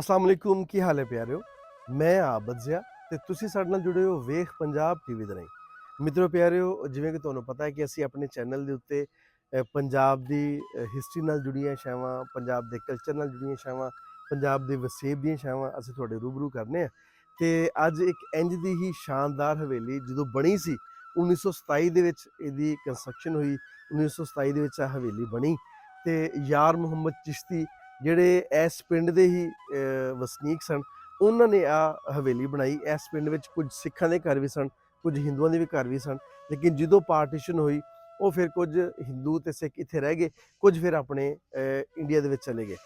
अस्सलाम वालेकुम की हाल है प्यारिओ मैं आबद जिया ਤੇ ਤੁਸੀਂ ਸਾਡੇ ਨਾਲ ਜੁੜੇ ਹੋ ਵੇਖ ਪੰਜਾਬ ਟੀਵੀ ਦੇ ਰਾਹੀਂ ਮਿੱਤਰੋ ਪਿਆਰਿਓ ਜਿਵੇਂ ਕਿ ਤੁਹਾਨੂੰ ਪਤਾ ਹੈ ਕਿ ਅਸੀਂ ਆਪਣੇ ਚੈਨਲ ਦੇ ਉੱਤੇ ਪੰਜਾਬ ਦੀ ਹਿਸਟਰੀ ਨਾਲ ਜੁੜੀਆਂ ਛਾਵਾਂ ਪੰਜਾਬ ਦੇ ਕਲਚਰ ਨਾਲ ਜੁੜੀਆਂ ਛਾਵਾਂ ਪੰਜਾਬ ਦੇ ਵਸੇਬ ਦੀਆਂ ਛਾਵਾਂ ਅਸੀਂ ਤੁਹਾਡੇ ਰੂਬਰੂ ਕਰਨੇ ਆ ਤੇ ਅੱਜ ਇੱਕ ਇੰਜ ਦੀ ਹੀ ਸ਼ਾਨਦਾਰ ਹਵੇਲੀ ਜਦੋਂ ਬਣੀ ਸੀ 1927 ਦੇ ਵਿੱਚ ਇਹਦੀ ਕੰਸਟਰਕਸ਼ਨ ਹੋਈ 1927 ਦੇ ਵਿੱਚ ਆ ਹਵੇਲੀ ਬਣੀ ਤੇ ਯਾਰ ਮੁਹੰਮਦ ਚਿਸ਼ਤੀ ਜਿਹੜੇ ਇਸ ਪਿੰਡ ਦੇ ਹੀ ਵਸਨੀਕ ਸਨ ਉਹਨਾਂ ਨੇ ਆ ਹਵੇਲੀ ਬਣਾਈ। ਇਸ ਪਿੰਡ ਵਿੱਚ ਕੁਝ ਸਿੱਖਾਂ ਦੇ ਘਰ ਵੀ ਸਨ, ਕੁਝ ਹਿੰਦੂਆਂ ਦੇ ਵੀ ਘਰ ਵੀ ਸਨ, ਲੇਕਿਨ ਜਦੋਂ ਪਾਰਟੀਸ਼ਨ ਹੋਈ ਉਹ ਫਿਰ ਕੁਝ ਹਿੰਦੂ ਤੇ ਸਿੱਖ ਇੱਥੇ ਰਹਿ ਗਏ, ਕੁਝ ਫਿਰ ਆਪਣੇ ਇੰਡੀਆ ਦੇ ਵਿੱਚ ਚਲੇ ਗਏ।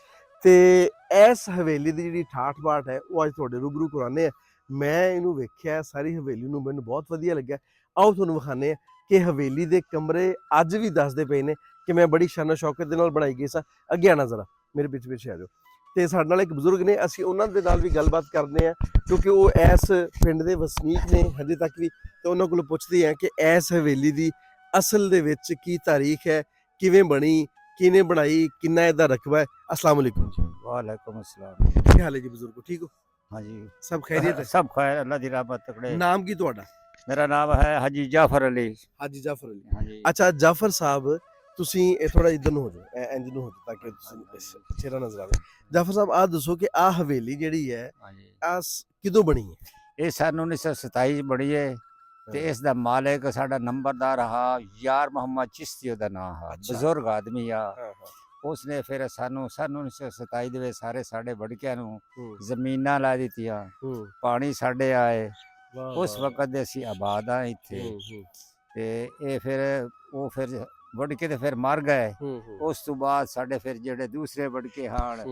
ਤੇ ਇਸ ਹਵੇਲੀ ਦੀ ਜਿਹੜੀ ਠਾਠ ਬਾਠ ਹੈ ਉਹ ਅੱਜ ਤੁਹਾਡੇ ਰੂਬਰੂ ਕਰਾਉਂਦੇ ਆ। ਮੈਂ ਇਹਨੂੰ ਵੇਖਿਆ, ਸਾਰੀ ਹਵੇਲੀ ਨੂੰ ਮੈਨੂੰ ਬਹੁਤ ਵਧੀਆ ਲੱਗਿਆ। ਆਓ ਤੁਹਾਨੂੰ ਵਿਖਾਉਂਦੇ ਆ ਕਿ ਹਵੇਲੀ ਦੇ ਕਮਰੇ ਅੱਜ ਵੀ ਦੱਸਦੇ ਪਏ ਨੇ ਕਿ ਮੈਂ ਬੜੀ ਸ਼ਾਨੋ ਸ਼ੌਕਤ ਦੇ ਨਾਲ ਬਣਾਈ ਗਈ ਸਾਂ। ਅੱਗੇ ਆਣਾ ਜ਼ਰਾ, ਮੇਰੇ ਪਿੱਛੇ ਪਿੱਛੇ ਆ ਜਾਓ। ਤੇ ਸਾਡੇ ਨਾਲ ਇੱਕ ਬਜ਼ੁਰਗ ਨੇ, ਅਸੀਂ ਉਹਨਾਂ ਦੇ ਨਾਲ ਵੀ ਗੱਲਬਾਤ ਕਰਦੇ ਹਾਂ ਕਿਉਂਕਿ ਉਹ ਇਸ ਪਿੰਡ ਦੇ ਵਸਨੀਕ ਨੇ ਹਜੇ ਤੱਕ ਵੀ, ਤੇ ਉਹਨਾਂ ਕੋਲੋਂ ਪੁੱਛਦੇ ਹਾਂ ਕਿ ਇਸ ਹਵੇਲੀ ਦੀ ਅਸਲ ਦੇ ਵਿੱਚ ਕੀ ਤਾਰੀਖ ਹੈ, ਕਿਵੇਂ ਬਣੀ, ਕਿਹਨੇ ਬਣਾਈ, ਕਿੰਨਾ ਇਹਦਾ ਰਕਬਾ ਹੈ। अस्सलाम वालेकुम जी। वालेकुम अस्सलाम। ਕੀ ਹਾਲ ਹੈ ਜੀ ਬਜ਼ੁਰਗੋ, ਠੀਕ ਹੋ? हाँ जी, ਸਭ ਖੈਰੀਅਤ ਹੈ? सब खैर, अल्लाह दी रहमत तकड़े। ਨਾਮ ਕੀ ਤੁਹਾਡਾ? मेरा नाम है हाजी जाफर अली। ਹਾਜੀ ਜਾਫਰ ਅਲੀ। हाँ जी। ਅੱਛਾ ਜਾਫਰ ਸਾਹਿਬ, ਤੁਸੀਂ ਇਹ ਥੋੜਾ ਇੱਧਰ ਨੂੰ ਹੋ ਜਾਓ, ਇੰਜ ਨੂੰ ਹੋ ਜਾਓ ਤਾਂ ਕਿ ਤੁਸੀਂ ਚਿਹਰਾ ਨਜ਼ਰ ਆਵੇ। ਜਾਫਰ ਸਾਹਿਬ ਆਹ ਦੱਸੋ ਕਿ ਆਹ ਹਵੇਲੀ ਜਿਹੜੀ ਹੈ हाँ जी। ਆ ਕਿਦੋਂ ਬਣੀ ਹੈ? ये सन 1927 बनी है ते इस दा मालिक साडा नंबरदार हा यार मोहम्मद चिश्ती दा नाम हा। अच्छा। बुजुर्ग आदमी आ। ਹਾਂ ਹਾਂ उसने फिर सानू सन 1927 ਦੇ ਵਿੱਚ ਸਾਰੇ ਸਾਡੇ ਵੜਕਿਆਂ ਨੂੰ ਹੂੰ ਜ਼ਮੀਨਾਂ ਲਾ ਦਿੱਤੀਆਂ, ਹੂੰ ਪਾਣੀ ਸਾਡੇ ਆਏ। ਵਾਹ ਉਸ ਵਕਤ ਦੇ ਅਸੀਂ ਆਬਾਦ ਆ ਇੱਥੇ ਤੇ ਇਹ ਫਿਰ ਉਹ ਫਿਰ ਵੜਕੇ ਤੇ ਫਿਰ ਮਰ ਗਏ। ਉਸ ਤੋਂ ਬਾਅਦ ਸਾਡੇ ਫਿਰ ਜਿਹੜੇ ਦੂਸਰੇ ਵੜਕੇ ਹਨ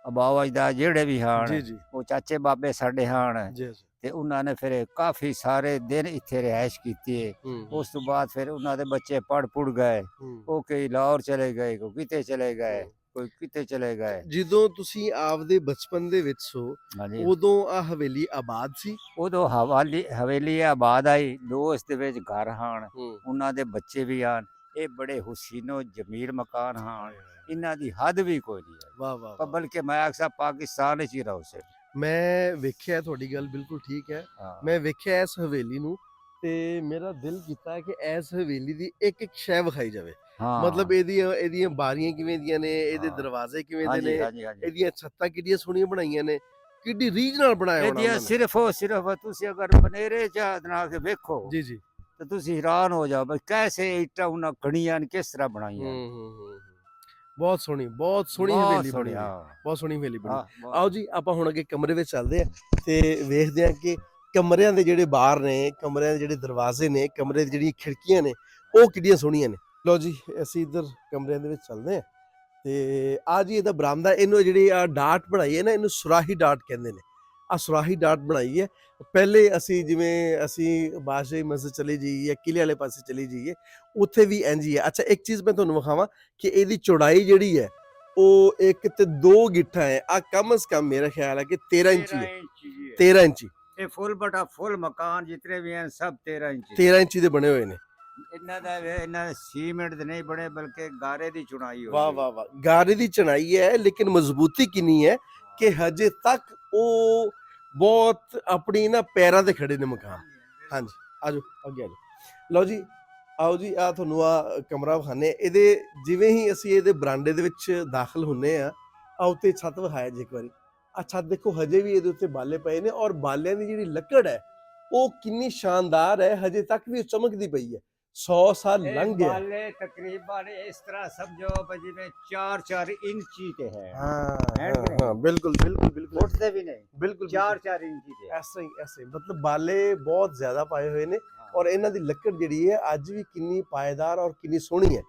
ਅਬਾਵਾ ਦਾ ਜਿਹੜੇ ਵੀ ਹਨ ਜੀ ਜੀ ਉਹ ਚਾਚੇ ਬਾਬੇ ਸਾਡੇ ਹਨ ਜੀ ਤੇ ਉਹਨਾਂ ਨੇ ਫਿਰ ਕਾਫੀ ਸਾਰੇ ਦਿਨ ਇੱਥੇ ਰਿਹਾਇਸ਼ ਕੀਤੀ ਹੈ। ਉਸ ਤੋਂ ਬਾਅਦ ਫਿਰ ਉਹਨਾਂ ਦੇ ਬੱਚੇ ਪੜ ਗਏ, ਉਹ ਕਈ ਲਾਹੌਰ ਚਲੇ ਗਏ, ਕੋਈ ਕਿਤੇ ਚਲੇ ਗਏ, ਕੋਈ ਕਿਤੇ ਚਲੇ ਗਏ। ਜਦੋਂ ਤੁਸੀਂ ਆਪਦੇ ਬਚਪਨ ਦੇ ਵਿੱਚ ਹੋ ਹਾਂਜੀ, ਉਦੋਂ ਆ ਹਵੇਲੀ ਆਬਾਦ ਸੀ? ਉਦੋਂ ਹਵੇਲੀ ਆਬਾਦ ਆਈ, ਦੋ ਇਸ ਦੇ ਵਿੱਚ ਘਰ ਹਨ, ਉਹਨਾਂ ਦੇ ਬੱਚੇ ਵੀ ਹਨ। ਇਹ ਬੜੇ ਹੁਸੀਨੋ ਜਮੀਲ ਮਕਾਨ ਹਨ, ਇਹਨਾਂ ਦੀ ਹੱਦ ਵੀ ਕੋਈ ਨਹੀਂ ਹੈ। ਵਾਹ ਵਾਹ ਵਾਹ। ਬਲਕਿ ਮੈਂ ਅਕਸਰ ਪਾਕਿਸਤਾਨ ਵਿੱਚ ਹੀ ਰਹੋ ਸੇ। ਮੈਂ ਵੇਖਿਆ, ਤੁਹਾਡੀ ਗੱਲ ਬਿਲਕੁਲ ਠੀਕ ਹੈ। ਮੈਂ ਵੇਖਿਆ ਇਸ ਹਵੇਲੀ ਨੂੰ ਤੇ ਮੇਰਾ ਦਿਲ ਕੀਤਾ ਕਿ ਇਸ ਹਵੇਲੀ ਦੀ ਇੱਕ ਇੱਕ ਸ਼ੈ ਵਿਖਾਈ ਜਾਵੇ। ਮਤਲਬ ਇਹਦੀਆਂ ਬਾਰੀਆਂ ਕਿਵੇਂ ਦੀਆਂ ਨੇ, ਇਹਦੇ ਦਰਵਾਜ਼ੇ ਕਿਵੇਂ ਦੇ ਨੇ, ਇਹਦੀਆਂ ਛੱਤਾਂ ਕਿੱਡੀਆਂ ਸੋਹਣੀਆਂ ਬਣਾਈਆਂ ਨੇ, ਕਿੱਡੀ ਰੀਝ ਨਾਲ ਬਣਾਇਆ ਹੋਣਾ ਉਹਨਾਂ ਨੇ। ਸਿਰਫ ਤੁਸੀਂ ਅਗਰ ਬਨੇਰੇ ਚਾਹ ਨਾਲ ਕੇ ਵੇਖੋ ਜੀ ਜੀ ਤੇ ਤੁਸੀਂ ਹੈਰਾਨ ਹੋ ਜਾਓ ਬਈ ਕੈਸੇ ਇੱਟਾਂ ਉਹਨਾਂ ਘੜੀਆਂ ਨੇ ਕਿਸ ਤਰ੍ਹਾਂ ਬਣਾਈਆਂ। ਬਹੁਤ ਸੋਹਣੀ ਹਵੇਲੀ ਬਣੀ, ਬਹੁਤ ਸੋਹਣੀ ਹਵੇਲੀ ਬਣੀ। ਆਓ ਜੀ ਆਪਾਂ ਹੁਣ ਅੱਗੇ ਕਮਰੇ ਵਿੱਚ ਚੱਲਦੇ ਆ ਤੇ ਵੇਖਦੇ ਆ ਕਿ ਕਮਰਿਆਂ ਦੇ ਜਿਹੜੇ ਬਾਹਰ ਨੇ, ਕਮਰਿਆਂ ਦੇ ਜਿਹੜੇ ਦਰਵਾਜ਼ੇ ਨੇ, ਕਮਰੇ ਦੀ ਜਿਹੜੀਆਂ ਖਿੜਕੀਆਂ ਨੇ ਉਹ ਕਿੱਡੀਆਂ ਸੋਹਣੀਆਂ ਨੇ। ਲਓ ਜੀ ਅਸੀਂ ਇੱਧਰ ਕਮਰਿਆਂ ਦੇ ਵਿੱਚ ਚੱਲਦੇ ਆ ਤੇ ਆ ਜੀ ਇਹਦਾ ਬਰਾਮਦਾ, ਇਹਨੂੰ ਜਿਹੜੀ ਆ ਡਾਟ ਬਣਾਈ ਹੈ ਨਾ, ਇਹਨੂੰ ਸੁਰਾਹੀ ਡਾਟ ਕਹਿੰਦੇ ਨੇ। ਆ ਸੁਰਾਹੀ ਡਾਟ ਬਣਾਈ ਹੈ। ਪਹਿਲੇ ਜਿਵੇਂ ਅਸੀਂ ਬਾਦਸ਼ਾਹੀ ਮਸਜਿਦ ਚਲੀ ਜਾਈਏ ਜਾਂ ਕਿਲੇ ਵਾਲੇ ਪਾਸੇ ਚਲੀ ਜਾਈਏ ਉੱਥੇ ਵੀ ਇੰਝ ਹੀ ਹੈ। ਅੱਛਾ ਇੱਕ ਚੀਜ਼ ਮੈਂ ਤੁਹਾਨੂੰ ਵਿਖਾਵਾਂ ਕਿ ਇਹਦੀ ਚੌੜਾਈ ਜਿਹੜੀ ਹੈ ਉਹ 1 ਤੇ 2 ਗਿੱਠਾਂ ਹੈ। ਆ ਕਮ ਸੇ ਕਮ ਮੇਰਾ ਖਿਆਲ ਹੈ ਕਿ 13 ਇੰਚੀ ਹੈ। 13 ਇੰਚੀ ਇਹ ਫੁੱਲ ਬਟਾ ਫੁੱਲ ਮਕਾਨ ਜਿਤਨੇ ਵੀ ਹਨ ਸਭ 13 ਇੰਚੀ 13 ਇੰਚੀ ਦੇ ਬਣੇ ਹੋਏ ਨੇ। ਇਹਨਾਂ ਦੇ ਸੀਮੈਂਟ ਦੇ ਨਹੀਂ ਬਣੇ ਬਲਕਿ ਗਾਰੇ ਦੀ ਚੁਣਾਈ ਹੋਈ। ਵਾਹ ਵਾਹ ਵਾਹ, ਗਾਰੇ ਦੀ ਚਣਾਈ ਹੈ, ਲੇਕਿਨ ਮਜ਼ਬੂਤੀ ਕਿੰਨੀ ਹੈ ਕਿ ਹਜੇ ਤੱਕ ਉਹ ਬਹੁਤ ਆਪਣੀ ਨਾ ਪੈਰਾਂ ਤੇ ਖੜੇ ਨੇ ਮਕਾਨ। ਹਾਂਜੀ ਆਜੋ ਅੱਗੇ ਆਜੋ। ਲਓ ਜੀ ਆਓ ਜੀ, ਆ ਤੁਹਾਨੂੰ ਆ ਕਮਰਾ ਵਿਖਾਣੇ। ਇਹਦੇ ਜਿਵੇਂ ਹੀ ਅਸੀਂ ਇਹਦੇ ਬਰਾਂਡੇ ਦੇ ਵਿੱਚ ਦਾਖਲ ਹੁੰਨੇ ਆ, ਆ ਉੱਤੇ ਛੱਤ ਵਿਖਾਇਆ ਜੀ ਇੱਕ ਵਾਰੀ। ਆ ਛੱਤ ਦੇਖੋ, ਹਜੇ ਵੀ ਇਹਦੇ ਉੱਤੇ ਬਾਲੇ ਪਏ ਨੇ ਔਰ ਬਾਲਿਆਂ ਦੀ ਜਿਹੜੀ ਲੱਕੜ ਹੈ ਉਹ ਕਿੰਨੀ ਸ਼ਾਨਦਾਰ ਹੈ, ਹਜੇ ਤੱਕ ਵੀ ਚਮਕਦੀ ਪਈ ਹੈ। 100 ਸਾਲ ਲੰਘ ਗਿਆ। ਬਾਲੇ ਤਕਰੀਬਨ ਇਸ ਤਰ੍ਹਾਂ ਸਮਝੋ ਜਿਵੇਂ 4-4 ਇੰਚੀ ਤੇ ਹੈ। ਹਾਂ ਬਿਲਕੁਲ ਬਿਲਕੁਲ ਬਿਲਕੁਲ ਉੱਠਦੇ ਵੀ ਨਹੀਂ, ਬਿਲਕੁਲ 4-4 ਇੰਚੀ ਤੇ ਐਸੇ ਮਤਲਬ ਬਾਲੇ ਬਹੁਤ ਜ਼ਿਆਦਾ ਪਾਏ ਹੋਏ ਨੇ ਔਰ ਇਹਨਾਂ ਦੀ ਲੱਕੜ ਜਿਹੜੀ ਹੈ ਅੱਜ ਵੀ ਕਿੰਨੀ ਪਾਇਦਾਰ ਔਰ ਕਿੰਨੀ ਸੋਹਣੀ ਹੈ।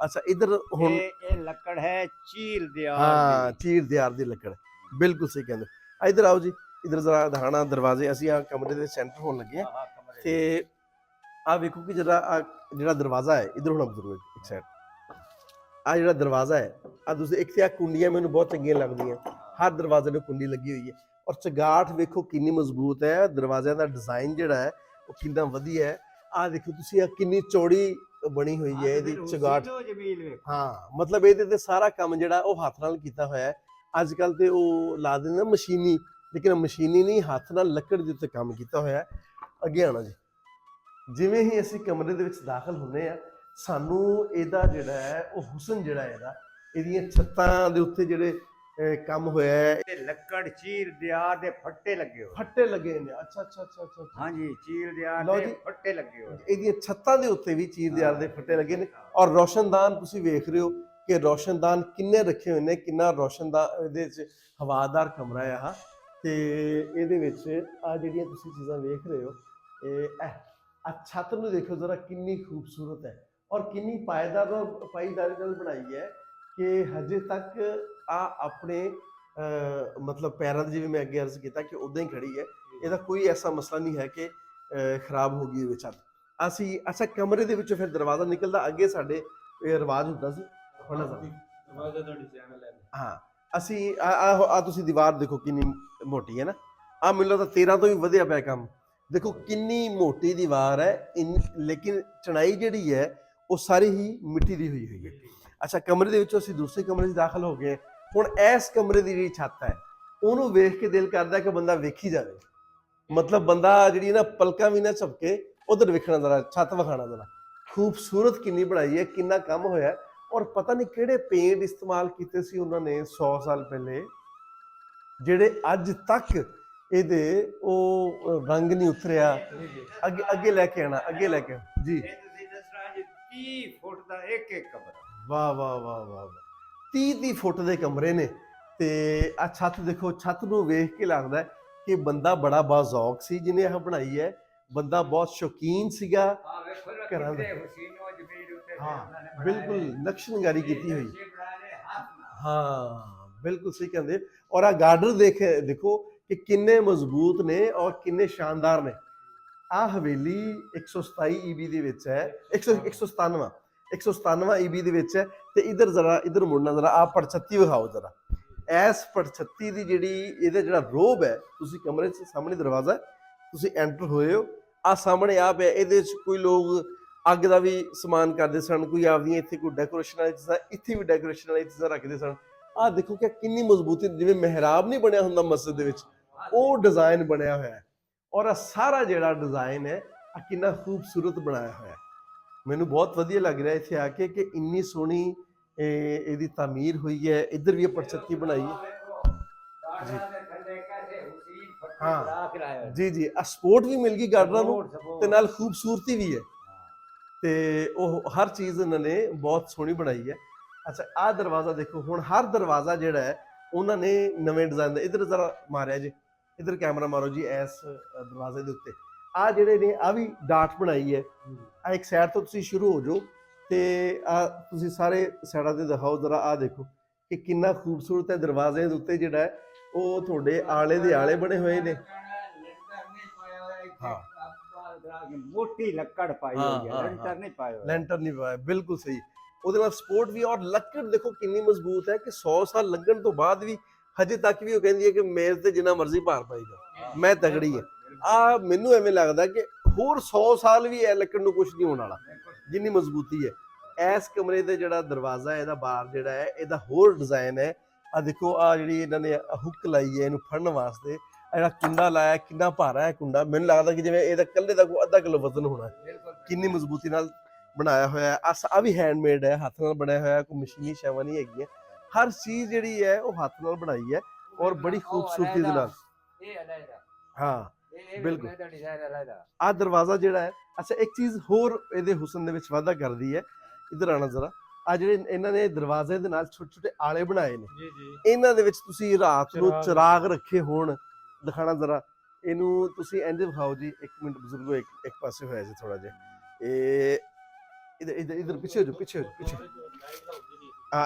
ਅੱਛਾ ਇਧਰ ਹੁਣ ਇਹ ਲੱਕੜ ਹੈ ਚੀਲ ਦਿਆਰ। ਹਾਂ ਚੀਰ ਦਿਆਰ ਦੀ ਲੱਕੜ, ਬਿਲਕੁਲ ਸਹੀ ਕਹਿੰਦੇ। ਇਧਰ ਆਓ ਜੀ, ਇਧਰ ਜ਼ਰਾ ਦਿਖਾਣਾ ਦਰਵਾਜ਼ੇ। ਅਸੀਂ ਆ ਕਮਰੇ ਦੇ ਸੈਂਟਰ ਹੋਣ ਲੱਗੇ ਆ ਤੇ ਆ ਵੇਖੋ ਕਿ ਜਿਹੜਾ ਦਰਵਾਜ਼ਾ ਹੈ ਇਧਰ ਹੋਣਾ ਬਜ਼ੁਰਗ ਇੱਕ ਸਾਈਡ। ਆ ਜਿਹੜਾ ਦਰਵਾਜ਼ਾ ਹੈ ਆ ਤੁਸੀਂ ਇੱਕ ਤੇ ਆ ਕੁੰਡੀਆਂ ਮੈਨੂੰ ਬਹੁਤ ਚੰਗੀਆਂ ਲੱਗਦੀਆਂ, ਹਰ ਦਰਵਾਜ਼ੇ ਨੂੰ ਕੁੰਡੀ ਲੱਗੀ ਹੋਈ ਹੈ ਔਰ ਚਗਾਠ ਵੇਖੋ ਕਿੰਨੀ ਮਜ਼ਬੂਤ ਹੈ। ਦਰਵਾਜ਼ਿਆਂ ਦਾ ਡਿਜ਼ਾਈਨ ਜਿਹੜਾ ਹੈ ਉਹ ਕਿੰਨਾ ਵਧੀਆ ਹੈ। ਆ ਦੇਖੋ ਤੁਸੀਂ ਆ ਕਿੰਨੀ ਚੌੜੀ ਬਣੀ ਹੋਈ ਹੈ ਇਹਦੀ ਚਗਾਠ। ਹਾਂ ਮਤਲਬ ਇਹਦੇ ਤੇ ਸਾਰਾ ਕੰਮ ਜਿਹੜਾ ਉਹ ਹੱਥ ਨਾਲ ਕੀਤਾ ਹੋਇਆ ਹੈ। ਅੱਜ ਕੱਲ ਤੇ ਉਹ ਲਾ ਦਿੰਦੇ ਨਾ ਮਸ਼ੀਨੀ, ਲੇਕਿਨ ਮਸ਼ੀਨੀ ਨਹੀਂ, ਹੱਥ ਨਾਲ ਲੱਕੜ ਦੇ ਉੱਤੇ ਕੰਮ ਕੀਤਾ ਹੋਇਆ ਹੈ। ਅੱਗੇ ਆਉਣਾ ਜੀ। ਜਿਵੇਂ ਹੀ ਅਸੀਂ ਕਮਰੇ ਦੇ ਵਿੱਚ ਦਾਖਲ ਹੁੰਦੇ ਆ, ਸਾਨੂੰ ਇਹਦਾ ਜਿਹੜਾ ਹੈ ਉਹ ਹੁਸਨ ਜਿਹੜਾ ਇਹਦੀਆਂ ਛੱਤਾਂ ਦੇ ਉੱਤੇ ਜਿਹੜੇ ਕੰਮ ਹੋਇਆ ਹੈ, ਇਹ ਲੱਕੜ ਚੀਰ ਦਿਆਰ ਦੇ ਫੱਟੇ ਲੱਗੇ ਹੋਏ। ਫੱਟੇ ਲੱਗੇ ਨੇ। ਅੱਛਾ ਅੱਛਾ ਅੱਛਾ ਅੱਛਾ ਅੱਛਾ। ਹਾਂਜੀ, ਚੀਰ ਦਿਆਰ ਲਓ ਦੇ ਜੀ, ਫੱਟੇ ਲੱਗੇ ਹੋਏ। ਇਹਦੀਆਂ ਛੱਤਾਂ ਦੇ ਉੱਤੇ ਵੀ ਚੀਰ ਦਿਆਰ ਦੇ ਫੱਟੇ ਲੱਗੇ ਨੇ। ਔਰ ਰੋਸ਼ਨਦਾਨ ਤੁਸੀਂ ਵੇਖ ਰਹੇ ਹੋ ਕਿ ਰੋਸ਼ਨਦਾਨ ਕਿੰਨੇ ਰੱਖੇ ਹੋਏ ਨੇ, ਕਿੰਨਾ ਰੋਸ਼ਨਦਾਨ ਇਹਦੇ ਵਿੱਚ ਹਵਾਦਾਰ ਕਮਰਾ ਹੈ ਆਹ। ਤੇ ਇਹਦੇ ਵਿੱਚ ਆ ਜਿਹੜੀਆਂ ਤੁਸੀਂ ਚੀਜ਼ਾਂ ਵੇਖ ਰਹੇ ਹੋ, ਇਹ ਆ ਛੱਤ ਨੂੰ ਦੇਖੋ ਜ਼ਰਾ, ਕਿੰਨੀ ਖੂਬਸੂਰਤ ਹੈ ਔਰ ਕਿੰਨੀ ਪਾਈਦਾਰੀ ਨਾਲ ਬਣਾਈ ਹੈ ਕਿ ਹਜੇ ਤੱਕ ਆ ਆਪਣੇ ਮਤਲਬ ਪੈਰਾਂ ਦੇ, ਜਿਵੇਂ ਮੈਂ ਅੱਗੇ ਅਰਜ਼ ਕੀਤਾ ਕਿ ਉਦਾਂ ਹੀ ਖੜੀ ਹੈ। ਇਹਦਾ ਕੋਈ ਐਸਾ ਮਸਲਾ ਨਹੀਂ ਹੈ ਕਿ ਖਰਾਬ ਹੋ ਗਈ ਹੋਵੇ ਛੱਤ। ਅਸੀਂ ਅੱਛਾ, ਕਮਰੇ ਦੇ ਵਿੱਚੋਂ ਫਿਰ ਦਰਵਾਜ਼ਾ ਨਿਕਲਦਾ, ਅੱਗੇ ਸਾਡੇ ਇਹ ਰਿਵਾਜ ਹੁੰਦਾ ਸੀ ਦਰਵਾਜ਼ਾ ਦਾ ਡਿਜ਼ਾਈਨ ਲੈ। ਹਾਂ, ਅਸੀਂ ਆ ਤੁਸੀਂ ਦੀਵਾਰ ਦੇਖੋ ਕਿੰਨੀ ਮੋਟੀ ਹੈ ਨਾ। ਆ ਮੈਨੂੰ ਲੱਗਦਾ 13 ਤੋਂ ਵੀ ਵਧਿਆ ਪਿਆ ਕੰਮ। ਦੇਖੋ ਕਿੰਨੀ ਮੋਟੀ ਦੀਵਾਰ ਹੈ, ਲੇਕਿਨ ਚਣਾਈ ਜਿਹੜੀ ਹੈ ਉਹ ਸਾਰੀ ਹੀ ਮਿੱਟੀ ਦੀ ਹੋਈ ਹੈ। ਅੱਛਾ, ਕਮਰੇ ਦੇ ਵਿੱਚੋਂ ਅਸੀਂ ਦੂਸਰੇ ਕਮਰੇ 'ਚ ਦਾਖਲ ਹੋ ਗਏ। ਹੁਣ ਇਸ ਕਮਰੇ ਦੀ ਜਿਹੜੀ ਛੱਤ ਹੈ ਉਹਨੂੰ ਵੇਖ ਕੇ ਦਿਲ ਕਰਦਾ ਕਿ ਬੰਦਾ ਵੇਖੀ ਜਾਵੇ, ਮਤਲਬ ਬੰਦਾ ਜਿਹੜੀ ਨਾ ਪਲਕਾਂ ਵੀ ਨਾ ਝਪਕੇ, ਉਧਰ ਵੇਖਣਾ ਜ਼ਰਾ, ਛੱਤ ਵਿਖਾਣਾ ਜ਼ਰਾ। ਖੂਬਸੂਰਤ ਕਿੰਨੀ ਬਣਾਈ ਹੈ, ਕਿੰਨਾ ਕੰਮ ਹੋਇਆ। ਔਰ ਪਤਾ ਨਹੀਂ ਕਿਹੜੇ ਪੇਂਟ ਇਸਤੇਮਾਲ ਕੀਤੇ ਸੀ ਉਹਨਾਂ ਨੇ 100 ਸਾਲ ਪਹਿਲੇ, ਜਿਹੜੇ ਅੱਜ ਤੱਕ ਇਹਦੇ ਉਹ ਰੰਗ ਨਹੀਂ ਉਤਰਿਆ। ਅੱਗੇ ਅੱਗੇ ਲੈ ਕੇ ਆਣਾ, ਅੱਗੇ ਲੈ ਕੇ ਜੀ। ਇਹ ਤੁਸੀਂ ਦੱਸਣਾ ਜੀ 30 ਫੁੱਟ ਦਾ ਇੱਕ ਕਮਰਾ। ਵਾਹ ਵਾਹ ਵਾਹ ਵਾਹ, 30 ਫੁੱਟ ਦੇ ਕਮਰੇ ਨੇ। ਤੇ ਆ ਛੱਤ ਦੇਖੋ, ਛੱਤ ਨੂੰ ਵੇਖ ਕੇ ਲੱਗਦਾ ਕਿ ਬੰਦਾ ਬੜਾ ਬਾਜ਼ੌਕ ਸੀ ਜਿਹਨੇ ਇਹ ਬਣਾਈ ਹੈ। ਬੰਦਾ ਬਹੁਤ ਸ਼ੌਕੀਨ ਸੀਗਾ ਘਰਾਂ ਦਾ। ਹਾਂ ਬਿਲਕੁਲ, ਨਕਸ਼ਨਕਾਰੀ ਕੀਤੀ ਹੋਈ। ਹਾਂ ਬਿਲਕੁਲ ਸਹੀ ਕਹਿੰਦੇ। ਔਰ ਆ ਗਾਰਡਰ ਦੇਖੋ ਕਿ ਕਿੰਨੇ ਮਜ਼ਬੂਤ ਨੇ ਔਰ ਕਿੰਨੇ ਸ਼ਾਨਦਾਰ ਨੇ। ਆ ਹਵੇਲੀ 127 ਈਬੀ ਦੇ ਵਿੱਚ ਹੈ, 197 ਈਬੀ ਦੇ ਵਿੱਚ ਹੈ। ਤੇ ਇਧਰ ਜ਼ਰਾ, ਇਧਰ ਮੁੜਨਾ ਜ਼ਰਾ, ਆ ਪੜਛੱਤੀ ਵਿਖਾਓ ਜ਼ਰਾ। ਐਸ ਪੜਛੱਤੀ ਦੀ ਜਿਹੜੀ ਇਹਦਾ ਜਿਹੜਾ ਰੋਬ ਹੈ, ਤੁਸੀਂ ਕਮਰੇ 'ਚ ਸਾਹਮਣੇ ਦਰਵਾਜ਼ਾ, ਤੁਸੀਂ ਐਂਟਰ ਹੋਏ ਹੋ, ਆ ਸਾਹਮਣੇ ਆ ਪਿਆ। ਇਹਦੇ 'ਚ ਕੋਈ ਲੋਕ ਅੱਗ ਦਾ ਵੀ ਸਮਾਨ ਕਰਦੇ ਸਨ, ਕੋਈ ਆਪਦੀਆਂ ਇੱਥੇ ਕੋਈ ਡੈਕੋਰੇਸ਼ਨ ਵਾਲੀ ਚੀਜ਼ਾਂ, ਇੱਥੇ ਵੀ ਡੈਕੋਰੇਸ਼ਨ ਵਾਲੀ ਚੀਜ਼ਾਂ ਰੱਖਦੇ ਸਨ। ਆਹ ਦੇਖੋ ਕਿ ਕਿੰਨੀ ਮਜ਼ਬੂਤੀ, ਜਿਵੇਂ ਮਹਿਰਾਬ ਨਹੀਂ ਬਣਿਆ ਹੁੰਦਾ ਮਸਜਿਦ ਦੇ ਵਿੱਚ, ਉਹ ਡਿਜ਼ਾਈਨ ਬਣਿਆ ਹੋਇਆ ਹੈ। ਔਰ ਸਾਰਾ ਜਿਹੜਾ ਡਿਜ਼ਾਈਨ ਹੈ ਆ ਕਿੰਨਾ ਖੂਬਸੂਰਤ ਬਣਾਇਆ ਹੋਇਆ। ਮੈਨੂੰ ਬਹੁਤ ਵਧੀਆ ਲੱਗ ਰਿਹਾ ਇੱਥੇ ਆ ਕੇ ਕਿ ਇੰਨੀ ਸੋਹਣੀ ਇਹਦੀ ਤਾਮੀਰ ਹੋਈ ਹੈ। ਇੱਧਰ ਵੀ ਇਹ ਪੜਛੱਤੀ ਬਣਾਈ ਹੈ ਜੀ। ਹਾਂ ਜੀ ਜੀ, ਆ ਸਪੋਰਟ ਵੀ ਮਿਲ ਗਈ ਗਾਰਡਰਾਂ ਨੂੰ ਤੇ ਨਾਲ ਖੂਬਸੂਰਤੀ ਵੀ ਹੈ। ਤੇ ਉਹ ਹਰ ਚੀਜ਼ ਇਹਨਾਂ ਨੇ ਬਹੁਤ ਸੋਹਣੀ ਬਣਾਈ ਹੈ। ਅੱਛਾ, ਆਹ ਦਰਵਾਜ਼ਾ ਦੇਖੋ। ਹੁਣ ਹਰ ਦਰਵਾਜ਼ਾ ਜਿਹੜਾ ਹੈ ਉਹਨਾਂ ਨੇ ਨਵੇਂ ਡਿਜ਼ਾਈਨ ਦਾ, ਇੱਧਰ ਜ਼ਰਾ ਮਾਰਿਆ ਜੀ, ਇੱਧਰ ਕੈਮਰਾ ਮਾਰੋ ਜੀ। ਇਸ ਦਰਵਾਜ਼ੇ ਦੇ ਉੱਤੇ ਆ ਜਿਹੜੇ ਨੇ, ਆ ਵੀ ਡਾਟ ਬਣਾਈ ਹੈ। ਆ ਇੱਕ ਸਾਈਡ ਤੋਂ ਤੁਸੀਂ ਸ਼ੁਰੂ ਹੋ ਜਾਓ ਤੇ ਆ ਤੁਸੀਂ ਸਾਰੇ ਸਾਈਡਾਂ ਤੇ ਦਿਖਾਓ ਜ਼ਰਾ। ਆ ਦੇਖੋ ਕਿ ਕਿੰਨਾ ਖੂਬਸੂਰਤ ਹੈ। ਦਰਵਾਜ਼ੇ ਦੇ ਉੱਤੇ ਜਿਹੜਾ ਹੈ ਉਹ ਤੁਹਾਡੇ ਆਲੇ ਦੇ ਆਲੇ ਬਣੇ ਹੋਏ ਨੇ। ਹਾਂ, ਮੋਟੀ ਲੱਕੜ ਪਾਈ ਹੋਈ ਹੈ, ਲੈਂਟਰ ਨਹੀਂ ਪਾਇਆ, ਲੈਂਟਰ ਨਹੀਂ ਪਾਇਆ, ਬਿਲਕੁਲ ਸਹੀ। ਉਹਦੇ ਨਾਲ ਸਪੋਰਟ ਵੀ, ਔਰ ਲੱਕੜ ਦੇਖੋ ਕਿੰਨੀ ਮਜ਼ਬੂਤ ਹੈ ਕਿ 100 ਸਾਲ ਲੱਗਣ ਤੋਂ ਬਾਅਦ ਵੀ ਹਜੇ ਤੱਕ ਵੀ ਉਹ ਕਹਿੰਦੀ ਹੈ ਕਿ ਮੇਜ਼ ਤੇ ਜਿੰਨਾ ਮਰਜ਼ੀ ਭਾਰ ਪਾਈ ਜਾ, ਮੈਂ ਤਗੜੀ ਹੈ। ਆ ਮੈਨੂੰ ਐਵੇਂ ਲੱਗਦਾ ਕਿ ਹੋਰ 100 ਸਾਲ ਵੀ ਇਹ ਲੱਕੜ ਨੂੰ ਕੁਝ ਨਹੀਂ ਹੋਣ ਵਾਲਾ, ਜਿੰਨੀ ਮਜ਼ਬੂਤੀ ਹੈ। ਇਸ ਕਮਰੇ ਦਾ ਜਿਹੜਾ ਦਰਵਾਜ਼ਾ ਹੈ, ਇਹਦਾ ਬਾਰ ਜਿਹੜਾ ਹੈ, ਇਹਦਾ ਹੋਰ ਡਿਜ਼ਾਈਨ ਹੈ। ਆ ਦੇਖੋ, ਆ ਜਿਹੜੀ ਇਹਨਾਂ ਨੇ ਹੁੱਕ ਲਾਈ ਹੈ ਇਹਨੂੰ ਫੜਨ ਵਾਸਤੇ, ਜਿਹੜਾ ਕੁੰਡਾ ਲਾਇਆ, ਕਿੰਨਾ ਭਾਰਾ ਹੈ ਕੁੰਡਾ। ਮੈਨੂੰ ਲੱਗਦਾ ਕਿ ਜਿਵੇਂ ਇਹਦਾ ਇਕੱਲੇ ਦਾ ਕੋਈ ਅੱਧਾ ਕਿਲੋ ਵਜ਼ਨ ਹੋਣਾ। ਕਿੰਨੀ ਮਜ਼ਬੂਤੀ ਨਾਲ ਬਣਾਇਆ ਹੋਇਆ। ਆ ਵੀ ਹੈਂਡਮੇਡ ਹੈ, ਹੱਥ ਨਾਲ ਬਣਾਇਆ ਹੋਇਆ, ਕੋਈ ਮਸ਼ੀਨੀ ਸ਼ੈਵਾਂ ਨਹੀਂ ਹੈਗੀਆਂ। ਹਰ ਚੀਜ਼ ਜਿਹੜੀ ਹੈ ਉਹ ਹੱਥ ਨਾਲ ਬਣਾਈ ਹੈ ਔਰ ਬੜੀ ਖੂਬਸੂਰਤੀ ਦੇ ਨਾਲ। ਹਾਂ ਬਿਲਕੁਲ, ਆ ਦਰਵਾਜ਼ਾ ਜਿਹੜਾ ਹੈ। ਅੱਛਾ, ਇੱਕ ਚੀਜ਼ ਹੋਰ ਇਹਦੇ ਹੁਸਨ ਦੇ ਵਿੱਚ ਵਾਧਾ ਕਰਦੀ ਹੈ, ਇੱਧਰ ਆਣਾ ਜ਼ਰਾ। ਆ ਜਿਹੜੇ ਇਹਨਾਂ ਨੇ ਦਰਵਾਜ਼ੇ ਦੇ ਨਾਲ ਛੋਟੇ ਛੋਟੇ ਆਲੇ ਬਣਾਏ ਨੇ, ਇਹਨਾਂ ਦੇ ਵਿੱਚ ਤੁਸੀਂ ਰਾਤ ਨੂੰ ਚਿਰਾਗ ਰੱਖੇ ਹੋਣ, ਦਿਖਾਣਾ ਜ਼ਰਾ ਇਹਨੂੰ। ਤੁਸੀਂ ਇੰਝ ਵਿਖਾਓ ਜੀ। ਇੱਕ ਮਿੰਟ ਬਜ਼ੁਰਗੋ, ਇੱਕ ਪਾਸੇ ਹੋਇਆ ਜੀ ਥੋੜਾ ਜਿਹਾ। ਇਹ ਇਧਰ ਪਿੱਛੇ ਹੋ ਜਾਓ, ਪਿੱਛੇ ਹੋ ਜਾਓ, ਪਿੱਛੇ।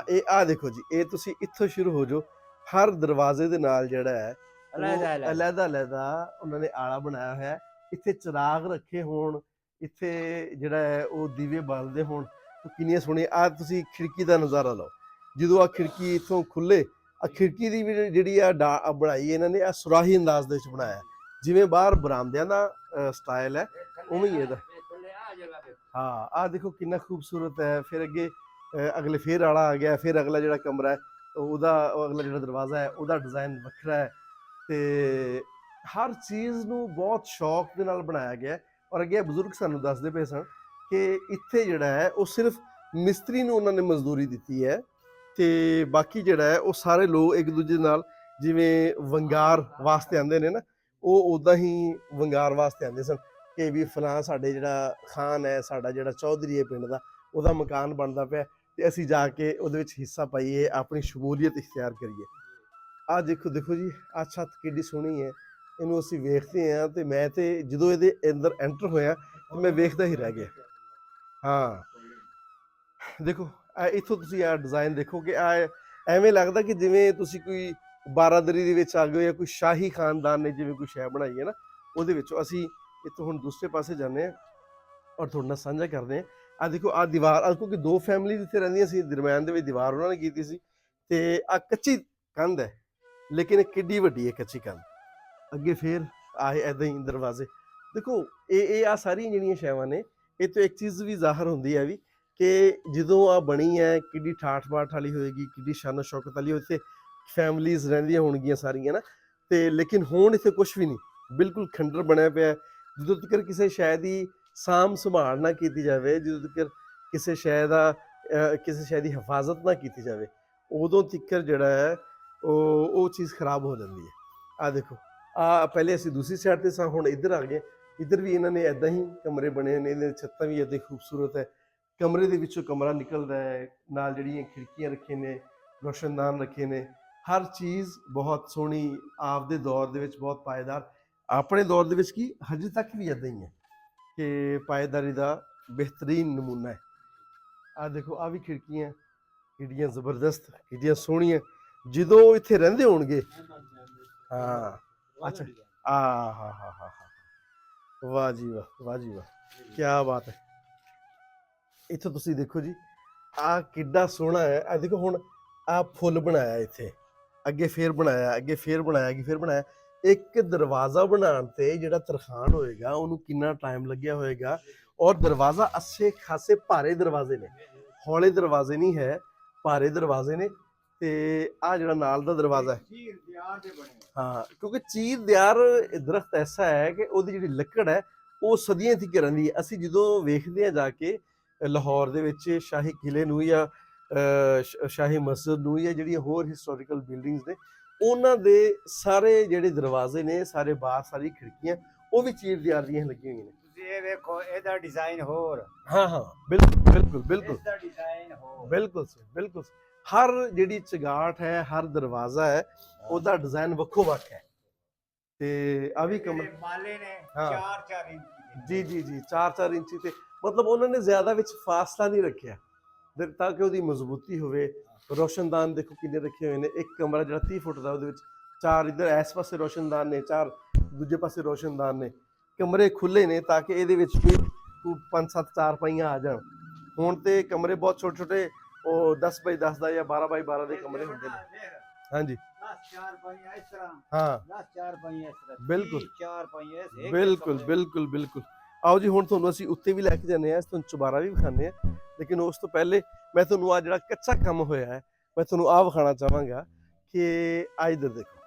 ਇਹ ਆ ਦੇਖੋ ਜੀ, ਇਹ ਤੁਸੀਂ ਇੱਥੋਂ ਸ਼ੁਰੂ ਹੋ ਜਾਓ। ਹਰ ਦਰਵਾਜ਼ੇ ਦੇ ਨਾਲ ਜਿਹੜਾ ਹੈ ਅਲੱਗਾ ਉਹਨਾਂ ਨੇ ਆਲਾ ਬਣਾਇਆ ਹੋਇਆ। ਇੱਥੇ ਚਿਰਾਗ ਰੱਖੇ ਹੋਣ, ਇੱਥੇ ਜਿਹੜਾ ਹੈ ਉਹ ਦੀਵੇ ਬਾਲਦੇ ਹੋਣ, ਕਿੰਨੀਆਂ ਸੋਹਣੀਆਂ। ਆ ਤੁਸੀਂ ਖਿੜਕੀ ਦਾ ਨਜ਼ਾਰਾ ਲਓ। ਜਦੋਂ ਆ ਖਿੜਕੀ ਇੱਥੋਂ ਖੁੱਲੇ, ਆ ਖਿੜਕੀ ਦੀ ਵੀ ਜਿਹੜੀ ਆ ਬਣਾਈ ਇਹਨਾਂ ਨੇ, ਆ ਸੁਰਾਹੀ ਅੰਦਾਜ਼ ਦੇ ਵਿੱਚ ਬਣਾਇਆ, ਜਿਵੇਂ ਬਾਹਰ ਬਰਾਮਦਿਆਂ ਦਾ ਸਟਾਈਲ ਹੈ ਉਵੇਂ ਹੀ ਇਹਦਾ। ਹਾਂ, ਆ ਦੇਖੋ ਕਿੰਨਾ ਖੂਬਸੂਰਤ ਹੈ। ਫਿਰ ਅੱਗੇ ਅਗਲੇ ਫੇਰ ਆਲਾ ਆ ਗਿਆ। ਫਿਰ ਅਗਲਾ ਜਿਹੜਾ ਕਮਰਾ ਹੈ ਉਹਦਾ ਉਹ ਅਗਲਾ ਜਿਹੜਾ ਦਰਵਾਜ਼ਾ ਹੈ ਉਹਦਾ ਡਿਜ਼ਾਈਨ ਵੱਖਰਾ ਹੈ ਤੇ ਹਰ ਚੀਜ਼ ਨੂੰ ਬਹੁਤ ਸ਼ੌਕ ਦੇ ਨਾਲ ਬਣਾਇਆ ਗਿਆ ਹੈ। ਔਰ ਅੱਗੇ ਬਜ਼ੁਰਗ ਸਾਨੂੰ ਦੱਸਦੇ ਪਏ ਸਨ ਕਿ ਇੱਥੇ ਜਿਹੜਾ ਹੈ ਉਹ ਸਿਰਫ ਮਿਸਤਰੀ ਨੂੰ ਉਹਨਾਂ ਨੇ ਮਜ਼ਦੂਰੀ ਦਿੱਤੀ ਹੈ ਤੇ ਬਾਕੀ ਜਿਹੜਾ ਹੈ ਉਹ ਸਾਰੇ ਲੋਕ ਇੱਕ ਦੂਜੇ ਨਾਲ ਜਿਵੇਂ ਵੰਗਾਰ ਵਾਸਤੇ ਆਉਂਦੇ ਨੇ ਨਾ, ਉਹ ਉਦਾਂ ਹੀ ਵੰਗਾਰ ਵਾਸਤੇ ਆਉਂਦੇ ਸਨ ਕਿ ਵੀ ਫਲਾਂ ਸਾਡੇ ਜਿਹੜਾ ਖਾਨ ਹੈ, ਸਾਡਾ ਜਿਹੜਾ ਚੌਧਰੀ ਹੈ ਪਿੰਡ ਦਾ, ਉਹਦਾ ਮਕਾਨ ਬਣਦਾ ਪਿਆ ਤੇ ਅਸੀਂ ਜਾ ਕੇ ਉਹਦੇ ਵਿੱਚ ਹਿੱਸਾ ਪਾਈਏ, ਆਪਣੀ ਸ਼ਮੂਲੀਅਤ ਇਖਤਿਆਰ ਕਰੀਏ। ਆਹ ਦੇਖੋ ਦੇਖੋ ਜੀ, ਆਹ ਛੱਤ ਕਿੱਡੀ ਸੋਹਣੀ ਹੈ, ਇਹਨੂੰ ਅਸੀਂ ਵੇਖਦੇ ਹਾਂ ਤੇ ਮੈਂ ਤੇ ਜਦੋਂ ਇਹਦੇ ਅੰਦਰ ਐਂਟਰ ਹੋਇਆ ਤੇ ਮੈਂ ਵੇਖਦਾ ਹੀ ਰਹਿ ਗਿਆ। ਹਾਂ ਦੇਖੋ ਇੱਥੋਂ ਤੁਸੀਂ ਆਹ ਡਿਜ਼ਾਈਨ ਦੇਖੋ ਕਿ ਆ ਐਵੇਂ ਲੱਗਦਾ ਕਿ ਜਿਵੇਂ ਤੁਸੀਂ ਕੋਈ ਬਾਰਾਦਰੀ ਦੇ ਵਿੱਚ ਆ ਗਏ ਹੋ ਜਾਂ ਕੋਈ ਸ਼ਾਹੀ ਖਾਨਦਾਨ ਨੇ ਜਿਵੇਂ ਕੋਈ ਸ਼ੈ ਬਣਾਈ ਹੈ ਨਾ, ਉਹਦੇ ਵਿੱਚੋਂ ਅਸੀਂ ਇੱਥੋਂ ਹੁਣ ਦੂਸਰੇ ਪਾਸੇ ਜਾਂਦੇ ਹਾਂ ਔਰ ਤੁਹਾਡੇ ਨਾਲ ਸਾਂਝਾ ਕਰਦੇ ਹਾਂ। ਆ ਦੇਖੋ ਆ ਦੀਵਾਰ, ਆ ਕਿਉਂਕਿ ਦੋ ਫੈਮਿਲੀ ਇੱਥੇ ਰਹਿੰਦੀਆਂ ਸੀ, ਦਰਮਿਆਨ ਦੇ ਵਿੱਚ ਦੀਵਾਰ ਉਹਨਾਂ ਨੇ ਕੀਤੀ ਸੀ ਤੇ ਆ ਕੱਚੀ ਕੰਧ ਹੈ, ਲੇਕਿਨ ਕਿੱਡੀ ਵੱਡੀ ਹੈ ਕੱਚੀ ਕੰਧ। ਅੱਗੇ ਫੇਰ ਆਏ ਐਦਾਂ ਹੀ ਦਰਵਾਜ਼ੇ ਦੇਖੋ, ਇਹ ਆ ਸਾਰੀਆਂ ਜਿਹੜੀਆਂ ਸ਼ੈਵਾਂ ਨੇ, ਇਹ ਤੋਂ ਇੱਕ ਚੀਜ਼ ਵੀ ਜ਼ਾਹਰ ਹੁੰਦੀ ਹੈ ਵੀ ਕਿ ਜਦੋਂ ਆ ਬਣੀ ਹੈ ਕਿੱਡੀ ਠਾਠ ਬਾਠ ਵਾਲੀ ਹੋਏਗੀ, ਕਿੱਡੀ ਸ਼ਾਨੋ ਸ਼ੌਕਤ ਵਾਲੀ, ਇੱਥੇ ਫੈਮਲੀਜ਼ ਰਹਿੰਦੀਆਂ ਹੋਣਗੀਆਂ ਸਾਰੀਆਂ ਨਾ, ਤੇ ਲੇਕਿਨ ਹੁਣ ਇੱਥੇ ਕੁਝ ਵੀ ਨਹੀਂ, ਬਿਲਕੁਲ ਖੰਡਰ ਬਣਿਆ ਪਿਆ। ਜਦੋਂ ਤੱਕ ਕਿਸੇ ਸ਼ੈ ਦੀ ਸਾਂਭ ਸੰਭਾਲ ਨਾ ਕੀਤੀ ਜਾਵੇ, ਜਦੋਂ ਤੱਕ ਕਿਸੇ ਸ਼ੈ ਦੀ ਹਿਫਾਜ਼ਤ ਨਾ ਕੀਤੀ ਜਾਵੇ, ਉਦੋਂ ਤੱਕ ਜਿਹੜਾ ਹੈ ਉਹ ਚੀਜ਼ ਖਰਾਬ ਹੋ ਜਾਂਦੀ ਹੈ। ਆ ਦੇਖੋ, ਆ ਪਹਿਲੇ ਅਸੀਂ ਦੂਸਰੀ ਸਾਈਡ ਤੇ ਸਾਂ, ਹੁਣ ਇੱਧਰ ਆ ਗਏ। ਇੱਧਰ ਵੀ ਇਹਨਾਂ ਨੇ ਐਦਾਂ ਹੀ ਕਮਰੇ ਬਣੇ ਨੇ, ਇਹਨਾਂ ਦੀ ਛੱਤਾਂ ਵੀ ਐਦਾਂ ਖੂਬਸੂਰਤ ਹੈ। ਕਮਰੇ ਦੇ ਵਿੱਚੋਂ ਕਮਰਾ ਨਿਕਲਦਾ ਹੈ, ਨਾਲ ਜਿਹੜੀਆਂ ਖਿੜਕੀਆਂ ਰੱਖੇ ਨੇ, ਰੋਸ਼ਨਦਾਨ ਰੱਖੇ ਨੇ, ਹਰ ਚੀਜ਼ ਬਹੁਤ ਸੋਹਣੀ, ਆਪਦੇ ਦੌਰ ਦੇ ਵਿੱਚ ਬਹੁਤ ਪਾਏਦਾਰ। ਆਪਣੇ ਦੌਰ ਦੇ ਵਿੱਚ ਕੀ ਹਜੇ ਤੱਕ ਵੀ ਐਦਾਂ ਹੀ ਹੈ ਕਿ ਪਾਏਦਾਰੀ ਦਾ ਬਿਹਤਰੀਨ ਨਮੂਨਾ ਹੈ। ਆ ਦੇਖੋ, ਆ ਵੀ ਖਿੜਕੀਆਂ ਕਿੱਡੀਆਂ ਜ਼ਬਰਦਸਤ, ਕਿੱਡੀਆਂ ਸੋਹਣੀਆਂ, ਜਦੋਂ ਇੱਥੇ ਰਹਿੰਦੇ ਹੋਣਗੇ। ਹਾਂ ਅੱਛਾ, ਹਾਂ, ਵਾਹ ਜੀ ਵਾਹ, ਵਾਹ ਜੀ ਵਾਹ, ਕੀ ਬਾਤ ਹੈ। ਇੱਥੋਂ ਤੁਸੀਂ ਦੇਖੋ ਜੀ, ਆ ਕਿੱਡਾ ਸੋਹਣਾ ਹੈ। ਆ ਦੇਖੋ ਹੁਣ ਆ ਫੁੱਲ ਬਣਾਇਆ ਇੱਥੇ, ਅੱਗੇ ਫੇਰ ਬਣਾਇਆ, ਅੱਗੇ ਫੇਰ ਬਣਾਇਆ, ਅੱਗੇ ਫੇਰ ਬਣਾਇਆ। ਇੱਕ ਦਰਵਾਜ਼ਾ ਬਣਾਉਣ ਤੇ ਜਿਹੜਾ ਤਰਖਾਨ ਹੋਏਗਾ ਉਹਨੂੰ ਕਿੰਨਾ ਟਾਈਮ ਲੱਗਿਆ ਹੋਏਗਾ। ਔਰ ਦਰਵਾਜ਼ਾ ਅੱਛੇ ਖਾਸੇ ਭਾਰੇ ਦਰਵਾਜ਼ੇ ਨੇ, ਹੌਲੇ ਦਰਵਾਜ਼ੇ ਨਹੀਂ ਹੈ, ਭਾਰੇ ਦਰਵਾਜ਼ੇ ਨੇ। ਤੇ ਆ ਜਿਹੜਾ ਨਾਲ ਦਾ ਦਰਵਾਜ਼ਾ ਹੈ, ਹਾਂ, ਕਿਉਂਕਿ ਚੀਰ ਦਿਆਰ ਦਰਖਤ ਐਸਾ ਹੈ ਕਿ ਉਹਦੀ ਜਿਹੜੀ ਲੱਕੜ ਹੈ ਉਹ ਸਦੀਆਂ ਤੱਕ ਰਹਿੰਦੀ ਹੈ। ਅਸੀਂ ਜਦੋਂ ਵੇਖਦੇ ਹਾਂ ਜਾ ਕੇ ਲਾਹੌਰ ਦੇ ਵਿੱਚ ਸ਼ਾਹੀ ਕਿਲੇ ਨੂੰ ਜਾਂ ਸ਼ਾਹੀ ਮਸਜਿਦ ਨੂੰ ਜਾਂ ਜਿਹੜੀਆਂ ਹੋਰ ਹਿਸਟੋਰੀਕਲ ਬਿਲਡਿੰਗਸ ਨੇ, ਉਹਨਾਂ ਦੇ ਸਾਰੇ ਜਿਹੜੇ ਦਰਵਾਜ਼ੇ ਨੇ, ਸਾਰੇ ਬਾਹਰ ਸਾਰੀ ਖਿੜਕੀਆਂ, ਉਹ ਵੀ ਚੀਰ ਦਿਆਰ ਦੀਆਂ ਲੱਗੀਆਂ ਹੋਈਆਂ ਨੇ। ਤੁਸੀਂ ਇਹ ਵੇਖੋ, ਇਹਦਾ ਡਿਜ਼ਾਈਨ ਹੋਰ, ਹਾਂ ਬਿਲਕੁਲ ਬਿਲਕੁਲ ਬਿਲਕੁਲ, ਇਹਦਾ ਡਿਜ਼ਾਈਨ ਹੋਰ, ਬਿਲਕੁਲ ਬਿਲਕੁਲ। ਹਰ ਜਿਹੜੀ ਚਗਾਠ ਹੈ, ਹਰ ਦਰਵਾਜ਼ਾ ਹੈ, ਉਹਦਾ ਡਿਜ਼ਾਈਨ ਵੱਖੋ ਵੱਖ ਹੈ। ਤੇ ਆ ਵੀ ਕਮਰੇ ਮਾਲੇ ਨੇ ਹਾਂ 4-4 ਇੰਚ ਜੀ 4-4 ਇੰਚੀ ਤੇ, ਮਤਲਬ ਉਹਨਾਂ ਨੇ ਜ਼ਿਆਦਾ ਵਿੱਚ ਫਾਸਲਾ ਨਹੀਂ ਰੱਖਿਆ ਤਾਂ ਕਿ ਉਹਦੀ ਮਜ਼ਬੂਤੀ ਹੋਵੇ। ਰੋਸ਼ਨਦਾਨ ਦੇਖੋ ਕਿੰਨੇ ਰੱਖੇ ਹੋਏ ਨੇ। ਇੱਕ ਕਮਰਾ ਜਿਹੜਾ 30 ਫੁੱਟ ਦਾ, ਉਹਦੇ ਵਿੱਚ 4 ਇੱਧਰ ਇਸ ਪਾਸੇ ਰੋਸ਼ਨਦਾਨ ਨੇ, 4 ਦੂਜੇ ਪਾਸੇ ਰੋਸ਼ਨਦਾਨ ਨੇ। ਕਮਰੇ ਖੁੱਲੇ ਨੇ ਤਾਂ ਕਿ ਇਹਦੇ ਵਿੱਚ ਵੀ 5-7 ਚਾਰਪਾਈਆਂ ਆ ਜਾਣ। ਹੁਣ ਤੇ ਕਮਰੇ ਬਹੁਤ ਛੋਟੇ ਛੋਟੇ, ਉਹ 10 ਬਾਈ 10 ਦਾ ਜਾਂ 12 ਬਾਈ 12 ਦੇ ਕਮਰੇ ਹੁੰਦੇ ਨੇ। ਹਾਂਜੀ 10-4 ਪਾਈਆਂ ਇਸ ਤਰ੍ਹਾਂ, ਹਾਂ 10-4 ਪਾਈਆਂ ਇਸ ਤਰ੍ਹਾਂ, ਬਿਲਕੁਲ 4 ਪਾਈਆਂ ਇਸ, ਬਿਲਕੁਲ। ਆਓ ਜੀ, ਹੁਣ ਤੁਹਾਨੂੰ ਅਸੀਂ ਉੱਤੇ ਵੀ ਲੈ ਕੇ ਜਾਂਦੇ ਹਾਂ, ਤੁਹਾਨੂੰ ਚੁਬਾਰਾ ਵੀ ਵਿਖਾਉਂਦੇ ਹਾਂ। ਲੇਕਿਨ ਉਸ ਤੋਂ ਪਹਿਲੇ ਮੈਂ ਤੁਹਾਨੂੰ ਆ ਜਿਹੜਾ ਕੱਚਾ ਕੰਮ ਹੋਇਆ ਹੈ, ਮੈਂ ਤੁਹਾਨੂੰ ਆਹ ਵਿਖਾਉਣਾ ਚਾਹਾਂਗਾ ਕਿ ਆ ਇੱਧਰ ਦੇਖੋ,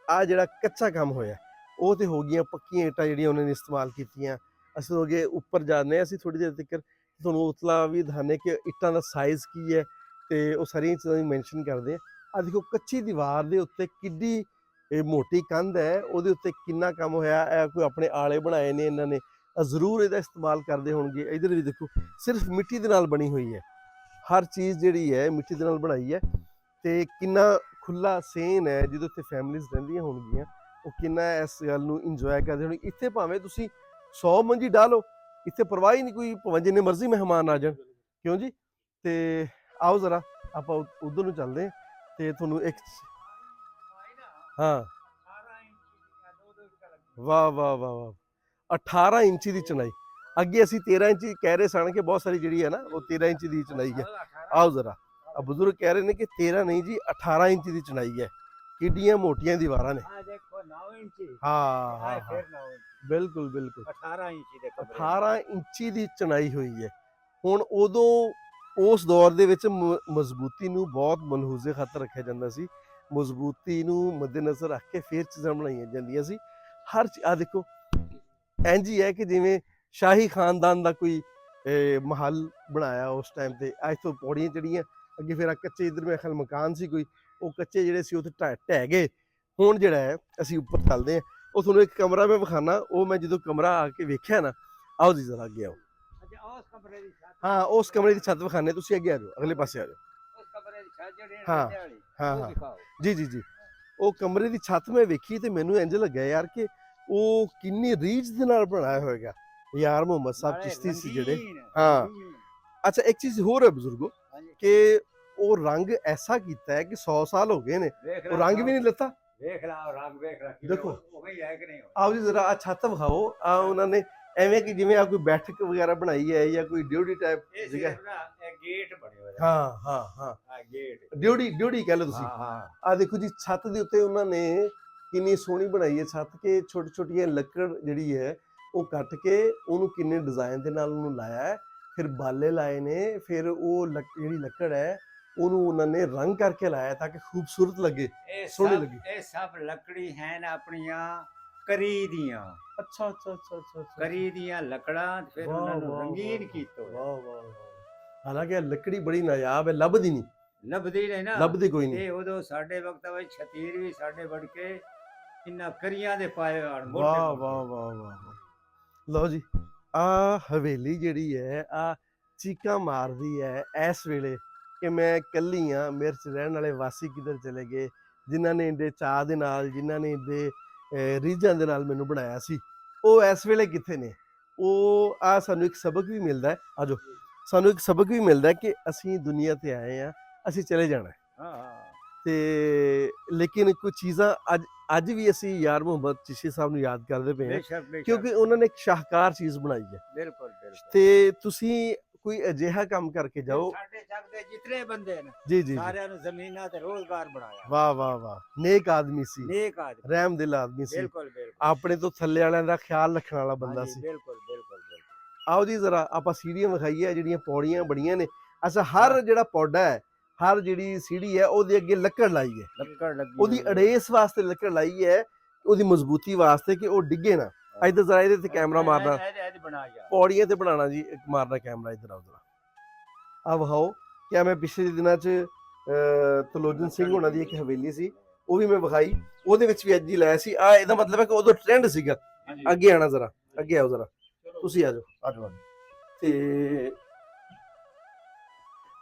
ਆ ਜਿਹੜਾ ਕੱਚਾ ਕੰਮ ਹੋਇਆ ਉਹ ਤੇ ਹੋ ਗਈਆਂ ਪੱਕੀਆਂ ਇੱਟਾਂ ਜਿਹੜੀਆਂ ਉਹਨਾਂ ਨੇ ਇਸਤੇਮਾਲ ਕੀਤੀਆਂ। ਅਸੀਂ ਹੋ ਗਏ ਉੱਪਰ ਜਾਂਦੇ ਹਾਂ, ਅਸੀਂ ਥੋੜੀ ਦੇਰ ਤੱਕ ਤੁਹਾਨੂੰ ਉਤਲਾ ਵੀ ਦਿਖਾਉਂਦੇ ਕਿ ਇੱਟਾਂ ਦਾ ਸਾਈਜ਼ ਕੀ ਹੈ ਤੇ ਉਹ ਸਾਰੀਆਂ ਚੀਜ਼ਾਂ ਦੀ ਮੈਂਸ਼ਨ ਕਰਦੇ ਹਾਂ। ਆ ਦੇਖੋ, ਕੱਚੀ ਦੀਵਾਰ ਦੇ ਉੱਤੇ ਕਿੱਡੀ ਮੋਟੀ ਕੰਧ ਹੈ, ਉਹਦੇ ਉੱਤੇ ਕਿੰਨਾ ਕੰਮ ਹੋਇਆ। ਇਹ ਕੋਈ ਆਪਣੇ ਆਲੇ ਬਣਾਏ ਨੇ ਇਹਨਾਂ ਨੇ, ਜ਼ਰੂਰ ਇਹਦਾ ਇਸਤੇਮਾਲ ਕਰਦੇ ਹੋਣਗੇ। ਇੱਧਰ ਵੀ ਦੇਖੋ, ਸਿਰਫ ਮਿੱਟੀ ਦੇ ਨਾਲ ਬਣੀ ਹੋਈ ਹੈ, ਹਰ ਚੀਜ਼ ਜਿਹੜੀ ਹੈ ਮਿੱਟੀ ਦੇ ਨਾਲ ਬਣਾਈ ਹੈ। ਤੇ ਕਿੰਨਾ ਖੁੱਲਾ ਸੀਨ ਹੈ, ਜਦੋਂ ਇੱਥੇ ਫੈਮਲੀਜ਼ ਰਹਿੰਦੀਆਂ ਹੋਣਗੀਆਂ ਉਹ ਕਿੰਨਾ ਇਸ ਗੱਲ ਨੂੰ ਇੰਜੋਏ ਕਰਦੇ ਹੋਣਗੇ। ਇੱਥੇ ਭਾਵੇਂ ਤੁਸੀਂ 100 ਮੰਜੀ ਡਾਲੋ, ਇੱਥੇ ਪਰਵਾਹ ਹੀ ਨਹੀਂ ਕੋਈ, ਭਾਵੇਂ ਜਿੰਨੇ ਮਰਜ਼ੀ ਮਹਿਮਾਨ ਆ ਜਾਣ, ਕਿਉਂ ਜੀ। ਤੇ ਆਓ ਜ਼ਰਾ ਆਪਾਂ ਉਧਰ ਨੂੰ ਚੱਲਦੇ ਹਾਂ ਤੇ ਤੁਹਾਨੂੰ ਇੱਕ, ਹਾਂ ਵਾਹ 18 ਇੰਚੀ ਦੀ ਚਨਾਈ। ਅੱਗੇ ਅਸੀਂ 13 ਇੰਚੀ ਕਹਿ ਰਹੇ ਸਨ ਕਿ ਬਹੁਤ ਸਾਰੀ ਜਿਹੜੀ ਹੈ ਨਾ ਉਹ 13 ਇੰਚੀ ਦੀ ਚਨਾਈ ਹੈ। ਆਓ ਜ਼ਰਾ, ਬਜ਼ੁਰਗ ਕਹਿ ਰਹੇ ਨੇ ਕਿ 13 ਨਹੀਂ ਜੀ 18 ਇੰਚੀ ਦੀ ਚਨਾਈ ਹੈ। ਕਿੱਡੀਆਂ ਮੋਟੀਆਂ ਦੀਵਾਰਾਂ ਨੇ। ਦੇਖੋ 9 ਇੰਚੀ, ਹਾਂ ਫਿਰ 9 ਇੰਚੀ, ਬਿਲਕੁਲ 18 ਇੰਚੀ ਦੇ ਕਮਰੇ, 18 ਇੰਚੀ ਦੀ ਚਨਾਈ ਹੋਈ ਹੈ। ਹੁਣ ਉਦੋਂ ਉਸ ਦੌਰ ਦੇ ਵਿੱਚ ਮਜ਼ਬੂਤੀ ਨੂੰ ਬਹੁਤ ਮਲਹੂਜ਼ੇ ਖਾਤਰ ਰੱਖਿਆ ਜਾਂਦਾ ਸੀ। ਮਜ਼ਬੂਤੀ ਨੂੰ ਮੱਦੇਨਜ਼ਰ ਰੱਖ ਕੇ ਫਿਰ ਚੀਜ਼ਾਂ ਬਣਾਈਆਂ ਜਾਂਦੀਆਂ ਸੀ। ਹਰ ਆ ਦੇਖੋ ਇੰਝ ਹੀ ਹੈ ਕਿ ਜਿਵੇਂ ਸ਼ਾਹੀ ਖਾਨਦਾਨ ਦਾ ਕੋਈ ਮਹੱਲ ਬਣਾਇਆ ਉਸ ਟਾਈਮ ਤੇ ਅੱਜ ਤੋਂ ਪੌੜੀਆਂ ਚੜੀਆਂ ਅੱਗੇ ਫਿਰ ਕੱਚੇ ਇੱਧਰ ਮੇਰੇ ਖਿਆਲ ਮਕਾਨ ਸੀ ਕੋਈ, ਉਹ ਕੱਚੇ ਜਿਹੜੇ ਸੀ ਉੱਥੇ ਢਹਿ ਗਏ। ਹੁਣ ਜਿਹੜਾ ਹੈ ਅਸੀਂ ਉੱਪਰ ਚੱਲਦੇ ਹਾਂ, ਉਹ ਤੁਹਾਨੂੰ ਇੱਕ ਕਮਰਾ ਮੈਂ ਵਿਖਾਣਾ। ਉਹ ਮੈਂ ਜਦੋਂ ਕਮਰਾ ਆ ਕੇ ਵੇਖਿਆ ਨਾ, ਆਓ ਜੀ ਜ਼ਰਾ ਅੱਗੇ ਆਓ। ਹਾਂ ਉਸ ਕਮਰੇ ਦੀ ਛੱਤ ਵਿਖਾਣੇ, ਤੁਸੀਂ ਅੱਗੇ ਆ ਜਾਓ, ਅਗਲੇ ਪਾਸੇ ਆ ਜਾਓ। ਹਾਂ ਹਾਂ ਹਾਂ ਜੀ ਜੀ ਜੀ। ਉਹ ਕਮਰੇ ਦੀ ਛੱਤ ਮੈਂ ਵੇਖੀ ਤੇ ਮੈਨੂੰ ਇੰਝ ਲੱਗਿਆ ਯਾਰ ਕਿ ਉਹ ਕਿੰਨੀ ਰੀਝ ਦੇ ਨਾਲ ਬਣਾਇਆ ਹੋਏਗਾ। ਯਾਰ ਮੁਹੰਮਦ ਸਾਹਿਬ ਚਿਸ਼ਤੀ ਸੀ ਜਿਹੜੇ। ਹਾਂ ਅੱਛਾ ਇੱਕ ਚੀਜ਼ ਹੋਰ ਹੈ ਬਜ਼ੁਰਗੋ ਕਿ ਉਹ ਰੰਗ ਐਸਾ ਕੀਤਾ ਹੈ ਕਿ 100 ਸਾਲ ਹੋ ਗਏ ਨੇ ਉਹ ਰੰਗ ਵੀ ਨਹੀਂ ਲੱਥਾ। ਵੇਖ ਲਾ ਰੰਗ ਵੇਖ ਲਾ ਦੇਖੋ ਉਵੇਂ ਹੀ ਹੈ ਕਿ ਨਹੀਂ। ਆਓ ਜੀ ਜ਼ਰਾ ਆ ਛੱਤ ਵਿਖਾਓ। ਆ ਉਹਨਾਂ ਨੇ ਐਵੇਂ ਕਿ ਜਿਵੇਂ ਆ ਕੋਈ ਬੈਠਕ ਵਗੈਰਾ ਬਣਾਈ ਹੈ ਜਾਂ ਕੋਈ ਡਿਊਟੀ ਟਾਈਪ ਸੀਗਾ। ਇਹ ਗੇਟ ਬਣਿਆ ਹੋਇਆ। ਹਾਂ ਹਾਂ ਹਾਂ ਆ ਗੇਟ ਡਿਊਟੀ ਕਹਿ ਲਓ ਤੁਸੀਂ। ਹਾਂ ਹਾਂ ਆ ਦੇਖੋ ਜੀ ਛੱਤ ਦੇ ਉੱਤੇ ਉਹਨਾਂ ਨੇ ਕਿੰਨੀ ਸੋਹਣੀ ਬਣਾਈ ਹੈ ਛੱਤ, ਕਿ ਛੋਟੀ ਛੋਟੀਆਂ ਲੱਕੜ ਜਿਹੜੀ ਹੈ ਉਹ ਕੱਟ ਕੇ ਉਹਨੂੰ ਕਿੰਨੇ ਡਿਜ਼ਾਈਨ ਦੇ ਨਾਲ ਉਹਨੂੰ ਲਾਇਆ ਹੈ। ਫਿਰ ਬਾਲੇ ਲਾਏ ਨੇ, ਫਿਰ ਉਹ ਜਿਹੜੀ ਲੱਕੜ ਹੈ ਉਹਨੂੰ ਉਹਨਾਂ ਨੇ ਰੰਗ ਕਰਕੇ ਲਾਇਆ ਤਾਂ ਕਿ ਖੂਬਸੂਰਤ ਲੱਗੇ, ਸੋਹਣੀ ਲੱਗੇ। ਇਹ ਸਭ ਲੱਕੜੀ ਹਨ ਆਪਣੀਆਂ ਕਰੀ ਦੀਆਂ। ਅੱਛਾ ਅੱਛਾ ਅੱਛਾ ਅੱਛਾ ਕਰੀ ਦੀਆਂ ਲੱਕੜਾਂ ਫਿਰ ਉਹਨਾਂ ਨੂੰ ਰੰਗੀਨ ਕੀਤਾ। ਵਾਹ ਵਾਹ ਵਾਹ। ਹਾਲਾਂਕਿ ਇਹ ਲੱਕੜੀ ਬੜੀ ਨਾਯਾਬ ਹੈ, ਲੱਭਦੀ ਨਹੀਂ। ਲੱਭਦੀ ਨਹੀਂ ਨਾ, ਲੱਭਦੀ ਕੋਈ ਨਹੀਂ। ਇਹ ਉਦੋਂ ਸਾਡੇ ਵਕਤ ਵਿੱਚ ਛਤੀਰ ਵੀ ਸਾਡੇ ਵੜ ਕੇ ਇਹਨਾਂ ਕਰੀਆਂ ਦੇ ਪਾਏ ਆਣ ਮੋਟੇ। ਵਾਹ ਵਾਹ ਵਾਹ ਵਾਹ। ਲਓ ਜੀ ਆ ਹਵੇਲੀ ਜਿਹੜੀ ਹੈ ਆ ਚੀਕਾਂ ਮਾਰਦੀ ਹੈ ਇਸ ਵੇਲੇ ਕਿ ਮੈਂ ਇਕੱਲੀ ਹਾਂ, ਮੇਰੇ 'ਚ ਰਹਿਣ ਵਾਲੇ ਵਾਸੀ ਕਿੱਧਰ ਚਲੇ ਗਏ, ਜਿਨ੍ਹਾਂ ਨੇ ਇੰਨੇ ਚਾਅ ਦੇ ਨਾਲ, ਜਿਨ੍ਹਾਂ ਨੇ ਇੰਨੇ ਰੀਝਾਂ ਦੇ ਨਾਲ ਮੈਨੂੰ ਬਣਾਇਆ ਸੀ, ਉਹ ਇਸ ਵੇਲੇ ਕਿੱਥੇ ਨੇ। ਉਹ ਆ ਸਾਨੂੰ ਇੱਕ ਸਬਕ ਵੀ ਮਿਲਦਾ ਹੈ। ਆ ਜਾਓ, ਸਾਨੂੰ ਇੱਕ ਸਬਕ ਵੀ ਮਿਲਦਾ ਹੈ ਕਿ ਅਸੀਂ ਦੁਨੀਆ ਤੇ ਆਏ ਹਾਂ, ਅਸੀਂ ਚਲੇ ਜਾਣਾ ਹੈ। ਹਾਂ ਤੇ ਲੇਕਿਨ ਕੁਝ ਚੀਜ਼ਾਂ ਅੱਜ ਵੀ ਅਸੀਂ ਯਾਰ ਮੁਹੰਮਦ ਚਿਸ਼ਤੀ ਸਾਹਿਬ ਨੂੰ ਯਾਦ ਕਰਦੇ ਪਏ ਹਾਂ ਕਿਉਂਕਿ ਉਹਨਾਂ ਨੇ ਇੱਕ ਸ਼ਾਹਕਾਰ ਚੀਜ਼ ਬਣਾਈ ਹੈ। ਬਿਲਕੁਲ ਬਿਲਕੁਲ। ਤੇ ਤੁਸੀਂ ਕੋਈ ਅਜਿਹਾ ਕੰਮ ਕਰਕੇ ਜਾਓ। ਸਾਡੇ ਜਗ ਦੇ ਜਿਤਨੇ ਬੰਦੇ ਨੇ ਜੀ ਜੀ ਸਾਰਿਆਂ ਨੂੰ ਜ਼ਮੀਨਾਂ ਤੇ ਰੋਜ਼ਗਾਰ ਬਣਾਇਆ। ਵਾਹ ਵਾਹ ਵਾਹ। ਨੇਕ ਆਦਮੀ ਸੀ, ਨੇਕ ਆਦਮੀ, ਰਹਿਮ ਦਿਲ ਆਦਮੀ ਸੀ, ਬਿਲਕੁਲ ਬਿਲਕੁਲ। ਆਪਣੇ ਤੋਂ ਥੱਲੇ ਵਾਲਿਆਂ ਦਾ ਖਿਆਲ ਰੱਖਣ ਵਾਲਾ ਬੰਦਾ ਸੀ। ਬਿਲਕੁਲ ਬਿਲਕੁਲ ਬਿਲਕੁਲ। ਆਓ ਜੀ ਜ਼ਰਾ ਆਪਾਂ ਸੀੜੀਆਂ ਵਿਖਾਈਏ, ਜਿਹੜੀਆਂ ਪੌੜੀਆਂ ਬੜੀਆਂ ਨੇ। ਅੱਛਾ ਹਰ ਜਿਹੜਾ ਪੌਡਾ ਹੈ, ਹਰ ਜਿਹੜੀ ਸੀੜੀ ਹੈ ਉਹਦੇ ਅੱਗੇ ਲੱਕੜ ਲਾਈ ਹੈ, ਲੱਕੜ ਲੱਗੀ ਉਹਦੀ ਅੜੇਸ ਵਾਸਤੇ ਲੱਕੜ ਲਾਈ ਹੈ, ਉਹਦੀ ਮਜ਼ਬੂਤੀ ਵਾਸਤੇ ਕਿ ਉਹ ਡਿੱਗੇ ਨਾ। ਇੱਧਰ ਜ਼ਰਾ ਇਹਦੇ ਤੇ ਕੈਮਰਾ ਮਾਰਨਾ, ਪੌੜੀਆਂ ਤੇ ਬਣਾਉਣਾ ਜੀ, ਇੱਕ ਮਾਰਨਾ ਕੈਮਰਾ ਇੱਧਰ ਆਓ ਜ਼ਰਾ। ਆ ਵਿਖਾਓ ਕਿ ਮੈਂ ਪਿਛਲੇ ਦਿਨਾਂ 'ਚ ਤਲੋਜਨ ਸਿੰਘ ਹੋਣਾ ਦੀ ਇੱਕ ਹਵੇਲੀ ਸੀ, ਉਹ ਵੀ ਮੈਂ ਵਿਖਾਈ, ਉਹਦੇ ਵਿੱਚ ਵੀ ਅੱਜ ਹੀ ਲਾਇਆ ਸੀ। ਆ ਇਹਦਾ ਮਤਲਬ ਹੈ ਕਿ ਉਦੋਂ ਟ੍ਰੈਂਡ ਸੀਗਾ। ਅੱਗੇ ਆਣਾ ਜ਼ਰਾ, ਅੱਗੇ ਆਓ ਜ਼ਰਾ, ਤੁਸੀਂ ਆ ਜਾਓ ਆ ਜਾਓ। ਤੇ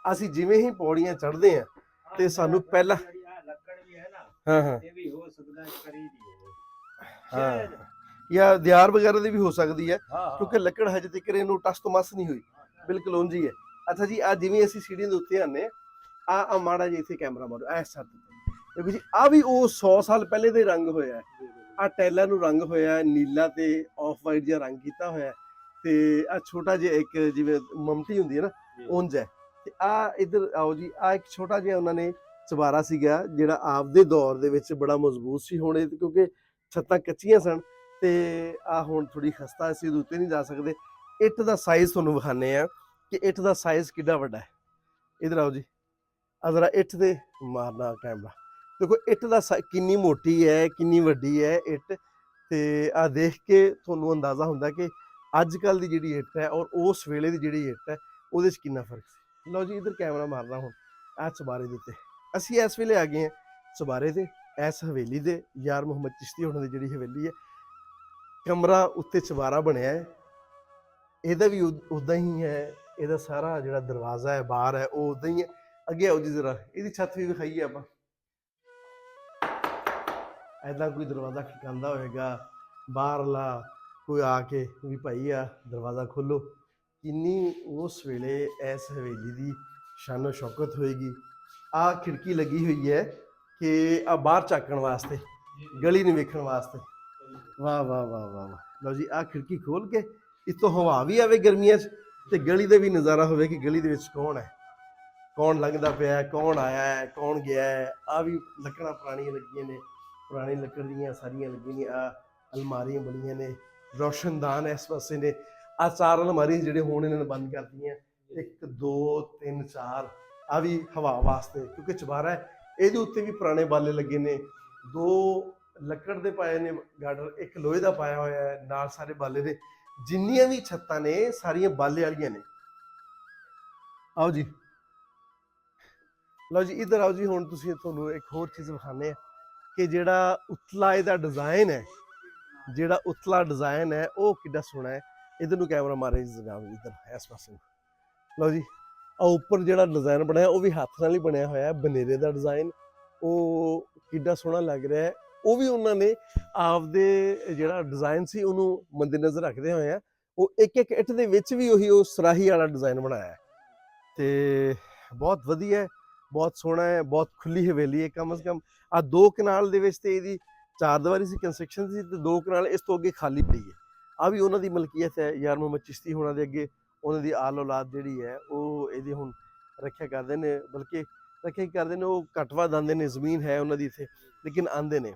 ਅਸੀਂ ਜਿਵੇਂ ਹੀ ਪੌੜੀਆਂ ਚੜ੍ਹਦੇ ਹਾਂ ਤੇ ਸਾਨੂੰ ਪਹਿਲਾਂ ਲੱਕੜ ਵੀ ਹੈ ਨਾ, ਹਾਂ ਹਾਂ ਇਹ ਵੀ ਹੋ ਸਕਦਾ ਕਰੀ ਦੀ ਹੋਵੇ, ਹਾਂ ਜਾਂ ਦਿਆਰ ਵਗੈਰਾ ਦੀ ਵੀ ਹੋ ਸਕਦੀ ਹੈ ਹਾਂ ਕਿਉਂਕਿ ਲੱਕੜ ਹਜੇ ਤੱਕ ਇਹਨੂੰ ਟਸ ਤੋਂ ਮਸ ਨਹੀਂ ਹੋਈ, ਬਿਲਕੁਲ ਉਂਝ ਹੀ ਹੈ। ਅੱਛਾ ਜੀ ਆ ਜਿਵੇਂ ਅਸੀਂ ਸੀੜੀਆਂ ਦੇ ਉੱਤੇ ਆਨੇ ਆ ਮਾੜਾ ਜਿਹਾ ਇੱਥੇ ਕੈਮਰਾ ਮਾਰੋ ਐ ਸੱਤ ਦੇਖੋ ਜੀ, ਆ ਵੀ ਉਹ 100 ਸਾਲ ਪਹਿਲੇ ਦੇ ਰੰਗ ਹੋਇਆ। ਆ ਟੈਲਾਂ ਨੂੰ ਰੰਗ ਹੋਇਆ ਨੀਲਾ ਤੇ ਆਫ ਵਾਈਟ ਜਿਹਾ ਰੰਗ ਕੀਤਾ ਹੋਇਆ, ਤੇ ਆ ਛੋਟਾ ਜਿਹਾ ਇੱਕ ਜਿਵੇਂ ਮਮਟੀ ਹੁੰਦੀ ਹੈ ਨਾ ਉਂਝ ਹੈ। ਤੇ ਆ ਇੱਧਰ ਆਓ ਜੀ, ਆ ਇੱਕ ਛੋਟਾ ਜਿਹਾ ਉਹਨਾਂ ਨੇ ਚੁਬਾਰਾ ਸੀਗਾ ਜਿਹੜਾ ਆਪਦੇ ਦੌਰ ਦੇ ਵਿੱਚ ਬੜਾ ਮਜ਼ਬੂਤ ਸੀ। ਹੁਣ ਕਿਉਂਕਿ ਛੱਤਾਂ ਕੱਚੀਆਂ ਸਨ ਤੇ ਆ ਹੁਣ ਥੋੜੀ ਖਸਤਾ, ਅਸੀਂ ਉਹਦੇ ਉੱਤੇ ਨਹੀਂ ਜਾ ਸਕਦੇ। ਇੱਟ ਦਾ ਸਾਈਜ਼ ਤੁਹਾਨੂੰ ਵਿਖਾਣੇ ਆ ਕਿ ਇੱਟ ਦਾ ਸਾਈਜ਼ ਕਿੱਡਾ ਵੱਡਾ ਹੈ। ਇਧਰ ਆਓ ਜੀ, ਆ ਜ਼ਰਾ ਇੱਟ ਤੇ ਮਾਰਨਾ ਕੈਮਰਾ, ਦੇਖੋ ਇੱਟ ਦਾ ਕਿੰਨੀ ਮੋਟੀ ਹੈ, ਕਿੰਨੀ ਵੱਡੀ ਹੈ ਇੱਟ। ਤੇ ਆ ਦੇਖ ਕੇ ਤੁਹਾਨੂੰ ਅੰਦਾਜ਼ਾ ਹੁੰਦਾ ਕਿ ਅੱਜ ਕੱਲ੍ਹ ਦੀ ਜਿਹੜੀ ਇੱਟ ਹੈ ਔਰ ਉਸ ਵੇਲੇ ਦੀ ਜਿਹੜੀ ਇੱਟ ਹੈ ਉਹਦੇ 'ਚ ਕਿੰਨਾ ਫਰਕ ਸੀ। ਲਓ ਜੀ ਇੱਧਰ ਕੈਮਰਾ ਮਾਰਨਾ ਹੁਣ ਆ ਚੁਬਾਰੇ ਦੇ ਉੱਤੇ। ਅਸੀਂ ਇਸ ਵੇਲੇ ਆ ਗਏ ਹਾਂ ਚੁਬਾਰੇ ਤੇ, ਇਸ ਹਵੇਲੀ ਦੇ, ਯਾਰ ਮੁਹੰਮਦ ਚਿਸ਼ਤੀ ਹੋਣਾ ਦੀ ਜਿਹੜੀ ਹਵੇਲੀ ਹੈ। ਕਮਰਾ ਉੱਤੇ ਚੁਬਾਰਾ ਬਣਿਆ ਹੈ, ਇਹਦਾ ਵੀ ਉਦਾਂ ਹੀ ਹੈ, ਇਹਦਾ ਸਾਰਾ ਜਿਹੜਾ ਦਰਵਾਜ਼ਾ ਹੈ ਬਾਹਰ ਹੈ ਉਹ ਉਦਾਂ ਹੀ ਹੈ। ਅੱਗੇ ਆਓ ਜੀ ਜ਼ਰਾ, ਇਹਦੀ ਛੱਤ ਵੀ ਵਿਖਾਈਏ ਆਪਾਂ। ਐਦਾਂ ਕੋਈ ਦਰਵਾਜ਼ਾ ਖੜਕਾਉਂਦਾ ਹੋਏਗਾ ਬਾਹਰਲਾ ਕੋਈ ਆ ਕੇ ਵੀ ਭਾਈ ਆ ਦਰਵਾਜ਼ਾ ਖੋਲੋ, ਕਿੰਨੀ ਉਸ ਵੇਲੇ ਇਸ ਹਵੇਲੀ ਦੀ ਸ਼ਾਨੋ ਸ਼ੌਕਤ ਹੋਏਗੀ। ਆ ਖਿੜਕੀ ਲੱਗੀ ਹੋਈ ਹੈ ਕਿ ਆ ਬਾਹਰ ਝਾਕਣ ਵਾਸਤੇ, ਗਲੀ ਨੂੰ ਵੇਖਣ ਵਾਸਤੇ। ਵਾਹ ਵਾਹ ਵਾਹ ਵਾਹ ਵਾਹ। ਲਓ ਜੀ ਆ ਖਿੜਕੀ ਖੋਲ ਕੇ ਇੱਥੋਂ ਹਵਾ ਵੀ ਆਵੇ ਗਰਮੀਆਂ 'ਚ ਤੇ ਗਲੀ ਦਾ ਵੀ ਨਜ਼ਾਰਾ ਹੋਵੇ ਕਿ ਗਲੀ ਦੇ ਵਿੱਚ ਕੌਣ ਹੈ, ਕੌਣ ਲੰਘਦਾ ਪਿਆ, ਕੌਣ ਆਇਆ ਹੈ, ਕੌਣ ਗਿਆ ਹੈ। ਆ ਵੀ ਲੱਕੜਾਂ ਪੁਰਾਣੀਆਂ ਲੱਗੀਆਂ ਨੇ, ਪੁਰਾਣੀ ਲੱਕੜ ਦੀਆਂ ਸਾਰੀਆਂ ਲੱਗੀਆਂ ਨੇ। ਆ ਅਲਮਾਰੀਆਂ ਬਣੀਆਂ ਨੇ, ਰੋਸ਼ਨਦਾਨ ਇਸ ਪਾਸੇ ਨੇ। ਆ 4 ਅਲਮਾਰੀਆਂ ਜਿਹੜੇ ਹੁਣ ਇਹਨਾਂ ਨੇ ਬੰਦ ਕਰਤੀਆਂ, 1 2 3 4 ਆ ਵੀ ਹਵਾ ਵਾਸਤੇ, ਕਿਉਂਕਿ ਚੁਬਾਰਾ ਹੈ। ਇਹਦੇ ਉੱਤੇ ਵੀ ਪੁਰਾਣੇ ਬਾਲੇ ਲੱਗੇ ਨੇ, 2 ਲੱਕੜ ਦੇ ਪਾਏ ਨੇ ਗਾਰਡਰ, 1 ਲੋਹੇ ਦਾ ਪਾਇਆ ਹੋਇਆ ਹੈ, ਨਾਲ ਸਾਰੇ ਬਾਲੇ ਨੇ। ਜਿੰਨੀਆਂ ਵੀ ਛੱਤਾਂ ਨੇ ਸਾਰੀਆਂ ਬਾਲੇ ਵਾਲੀਆਂ ਨੇ। ਆਓ ਜੀ, ਲਓ ਜੀ ਇੱਧਰ ਆਓ ਜੀ। ਹੁਣ ਤੁਸੀਂ ਤੁਹਾਨੂੰ ਇੱਕ ਹੋਰ ਚੀਜ਼ ਵਿਖਾਣੇ ਆ ਕਿ ਜਿਹੜਾ ਉਤਲਾ ਇਹਦਾ ਡਿਜ਼ਾਈਨ ਹੈ, ਜਿਹੜਾ ਉਤਲਾ ਡਿਜ਼ਾਈਨ ਹੈ ਉਹ ਕਿੱਡਾ ਸੋਹਣਾ ਹੈ। ਇਧਰ ਨੂੰ ਕੈਮਰਾ ਮਾਰੇ ਜੀ ਜਨਾਬ, ਇੱਧਰ ਇਸ ਪਾਸੇ ਨੂੰ। ਲਓ ਜੀ, ਆ ਉੱਪਰ ਜਿਹੜਾ ਡਿਜ਼ਾਈਨ ਬਣਿਆ ਉਹ ਵੀ ਹੱਥ ਨਾਲ ਹੀ ਬਣਿਆ ਹੋਇਆ ਹੈ, ਬਨੇਰੇ ਦਾ ਡਿਜ਼ਾਈਨ। ਉਹ ਕਿੱਡਾ ਸੋਹਣਾ ਲੱਗ ਰਿਹਾ ਹੈ। ਉਹ ਵੀ ਉਹਨਾਂ ਨੇ ਆਪਦੇ ਜਿਹੜਾ ਡਿਜ਼ਾਈਨ ਸੀ ਉਹਨੂੰ ਮੱਦੇਨਜ਼ਰ ਰੱਖਦੇ ਹੋਏ ਆ ਉਹ ਇੱਕ ਇੱਕ ਇੱਟ ਦੇ ਵਿੱਚ ਵੀ ਉਹੀ ਉਹ ਸਰਾਹੀ ਵਾਲਾ ਡਿਜ਼ਾਈਨ ਬਣਾਇਆ ਹੈ। ਤੇ ਬਹੁਤ ਵਧੀਆ ਹੈ, ਬਹੁਤ ਸੋਹਣਾ ਹੈ, ਬਹੁਤ ਖੁੱਲੀ ਹਵੇਲੀ ਹੈ। ਕਮ ਸੇ ਕਮ ਆ 2 ਕਨਾਲ ਦੇ ਵਿੱਚ ਤੇ ਇਹਦੀ 4 ਦੀਵਾਰੀ ਸੀ, ਕੰਸਟਰਕਸ਼ਨ ਸੀ, ਤੇ 2 ਕਨਾਲ ਇਸ ਤੋਂ ਅੱਗੇ ਖਾਲੀ ਪਈ ਹੈ। ਆ ਵੀ ਉਹਨਾਂ ਦੀ ਮਲਕੀਅਤ ਹੈ। ਯਾਰ ਮੁਹੰਮਦ ਚਿਸ਼ਤੀ ਹੋਣਾ ਦੇ ਅੱਗੇ ਉਹਨਾਂ ਦੀ ਆਲ ਔਲਾਦ ਜਿਹੜੀ ਹੈ ਉਹ ਇਹਦੀ ਹੁਣ ਰੱਖਿਆ ਕਰਦੇ ਨੇ, ਬਲਕਿ ਰੱਖਿਆ ਕੀ ਕਰਦੇ ਨੇ, ਉਹ ਘੱਟ ਵੱਧ ਆਉਂਦੇ ਨੇ, ਜ਼ਮੀਨ ਹੈ ਉਹਨਾਂ ਦੀ ਇੱਥੇ ਲੇਕਿਨ ਆਉਂਦੇ ਨੇ।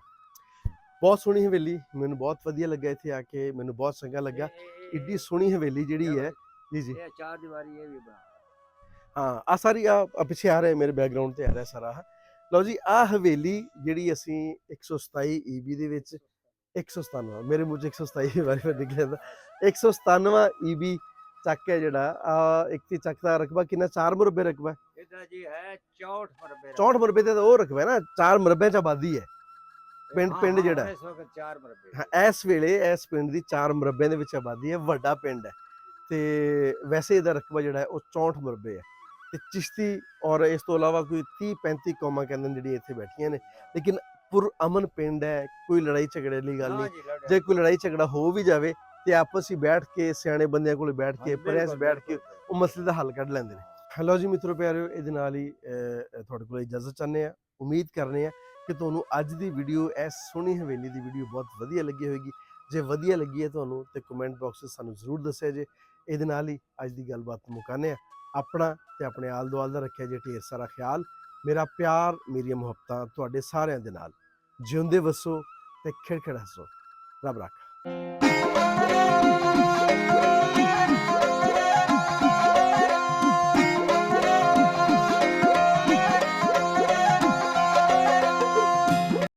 ਬਹੁਤ ਸੋਹਣੀ ਹਵੇਲੀ, ਮੈਨੂੰ ਬਹੁਤ ਵਧੀਆ ਲੱਗਾ ਇੱਥੇ ਆ ਕੇ, ਮੈਨੂੰ ਬਹੁਤ ਚੰਗਾ ਲੱਗਾ। ਇੱਡੀ ਸੋਹਣੀ ਹਵੇਲੀ ਜਿਹੜੀ ਹੈ ਜੀ ਜੀ। ਇਹ 4 ਦੀਵਾਰੀ ਇਹ ਵੀ ਬਣਾ। ਹਾਂ ਆ ਸਾਰੀ ਆ ਪਿੱਛੇ ਆ ਰਿਹਾ, ਮੇਰੇ ਬੈਕਗ੍ਰਾਉਂਡ ਤੇ ਆ ਰਿਹਾ ਸਾਰਾ। ਲਓ ਜੀ, ਆ ਹਵੇਲੀ ਜਿਹੜੀ ਅਸੀਂ 127 ਈਬੀ ਦੇ ਵਿੱਚ 197 ਮੇਰੇ ਮੂੰਹ 'ਚ 127 ਵਾਰੀ ਨਿਕਲਿਆ ਦਾ 197ਵਾਂ ਈਬੀ ਚੱਕ ਹੈ ਜਿਹੜਾ ਆ। ਇੱਕ ਤੇ ਚੱਕ ਦਾ ਰਕਬਾ ਕਿੰਨਾ, 4 ਮੁਰੱਬੇ ਰਕਬਾ ਹੈ। ਇਹਦਾ ਜੀ ਹੈ 64 ਮਰਬੇ। 64 ਮੁਰੱਬੇ ਤੇ ਤਾਂ ਉਹ ਰਕਬਾ ਹੈ ਨਾ, 4 ਮੁਰੱਬਿਆਂ 'ਚ ਆਬਾਦੀ ਹੈ ਪਿੰਡ ਜਿਹੜਾ। ਇਸ ਵਕਤ 4 ਮਰਬੇ। ਹਾਂ, ਇਸ ਵੇਲੇ ਇਸ ਪਿੰਡ ਦੀ 4 ਮੁਰੱਬਿਆਂ ਦੇ ਵਿੱਚ ਆਬਾਦੀ ਹੈ, ਵੱਡਾ ਪਿੰਡ ਹੈ। ਤੇ ਵੈਸੇ ਇਹਦਾ ਰਕਬਾ ਜਿਹੜਾ ਹੈ ਉਹ 64 ਮੁਰੱਬੇ ਹੈ। ਤੇ ਚਿਸ਼ਤੀ ਔਰ ਇਸ ਤੋਂ ਇਲਾਵਾ ਕੋਈ 30-35 ਕੌਮਾਂ ਕਹਿੰਦੇ ਨੇ ਜਿਹੜੀਆਂ ਇੱਥੇ ਬੈਠੀਆਂ ਨੇ, ਲੇਕਿਨ ਪੁਰ ਅਮਨ ਪਿੰਡ ਹੈ, ਕੋਈ ਲੜਾਈ ਝਗੜੇ ਵਾਲੀ ਗੱਲ ਨਹੀਂ। ਜੇ ਕੋਈ ਲੜਾਈ ਝਗੜਾ ਹੋ ਵੀ ਜਾਵੇ ਤੇ ਆਪਸ ਵਿੱਚ ਬੈਠ ਕੇ ਸਿਆਣੇ ਬੰਦਿਆਂ ਕੋਲ ਬੈਠ ਕੇ ਪ੍ਰੈਸ ਬੈਠ ਕੇ ਉਹ ਮਸਲੇ ਦਾ ਹੱਲ ਕੱਢ ਲੈਂਦੇ ਨੇ। ਹੈਲੋ ਜੀ ਮਿੱਤਰੋ ਪਿਆਰਿਓ, ਇਹਦੇ ਨਾਲ ਹੀ ਤੁਹਾਡੇ ਕੋਲ ਇਜਾਜ਼ਤ ਚਾਹੁੰਦੇ ਆ। ਉਮੀਦ ਕਰਨੇ ਆ ਕਿ ਤੁਹਾਨੂੰ ਅੱਜ ਦੀ ਵੀਡੀਓ, ਇਸ ਸੋਹਣੀ ਹਵੇਲੀ ਦੀ ਵੀਡੀਓ ਬਹੁਤ ਵਧੀਆ ਲੱਗੀ ਹੋਵੇਗੀ। ਜੇ ਵਧੀਆ ਲੱਗੀ ਹੈ ਤੁਹਾਨੂੰ ਤੇ ਕਮੈਂਟ ਬਾਕਸ ਵਿੱਚ ਸਾਨੂੰ ਜ਼ਰੂਰ ਦੱਸਿਆ ਜੇ। ਇਹਦੇ ਨਾਲ ਹੀ ਅੱਜ ਦੀ ਗੱਲਬਾਤ ਮੁਕਾਉਂਦੇ ਆ। ਆਪਣਾ ਤੇ ਆਪਣੇ ਆਲ ਦੁਆਲ ਦਾ ਰੱਖਿਆ ਜੇ ਢੇਰ ਸਾਰਾ ਖਿਆਲ। ਮੇਰਾ ਪਿਆਰ, ਮੇਰੀਆਂ ਮੁਹੱਬਤਾਂ ਤੁਹਾਡੇ ਸਾਰਿਆਂ ਦੇ ਨਾਲ। ਜਿਉਂਦੇ ਵਸੋ ਤੇ ਖਿੜ ਖਿੜ ਹੱਸੋ। ਰੱਬ ਰੱਖਾ।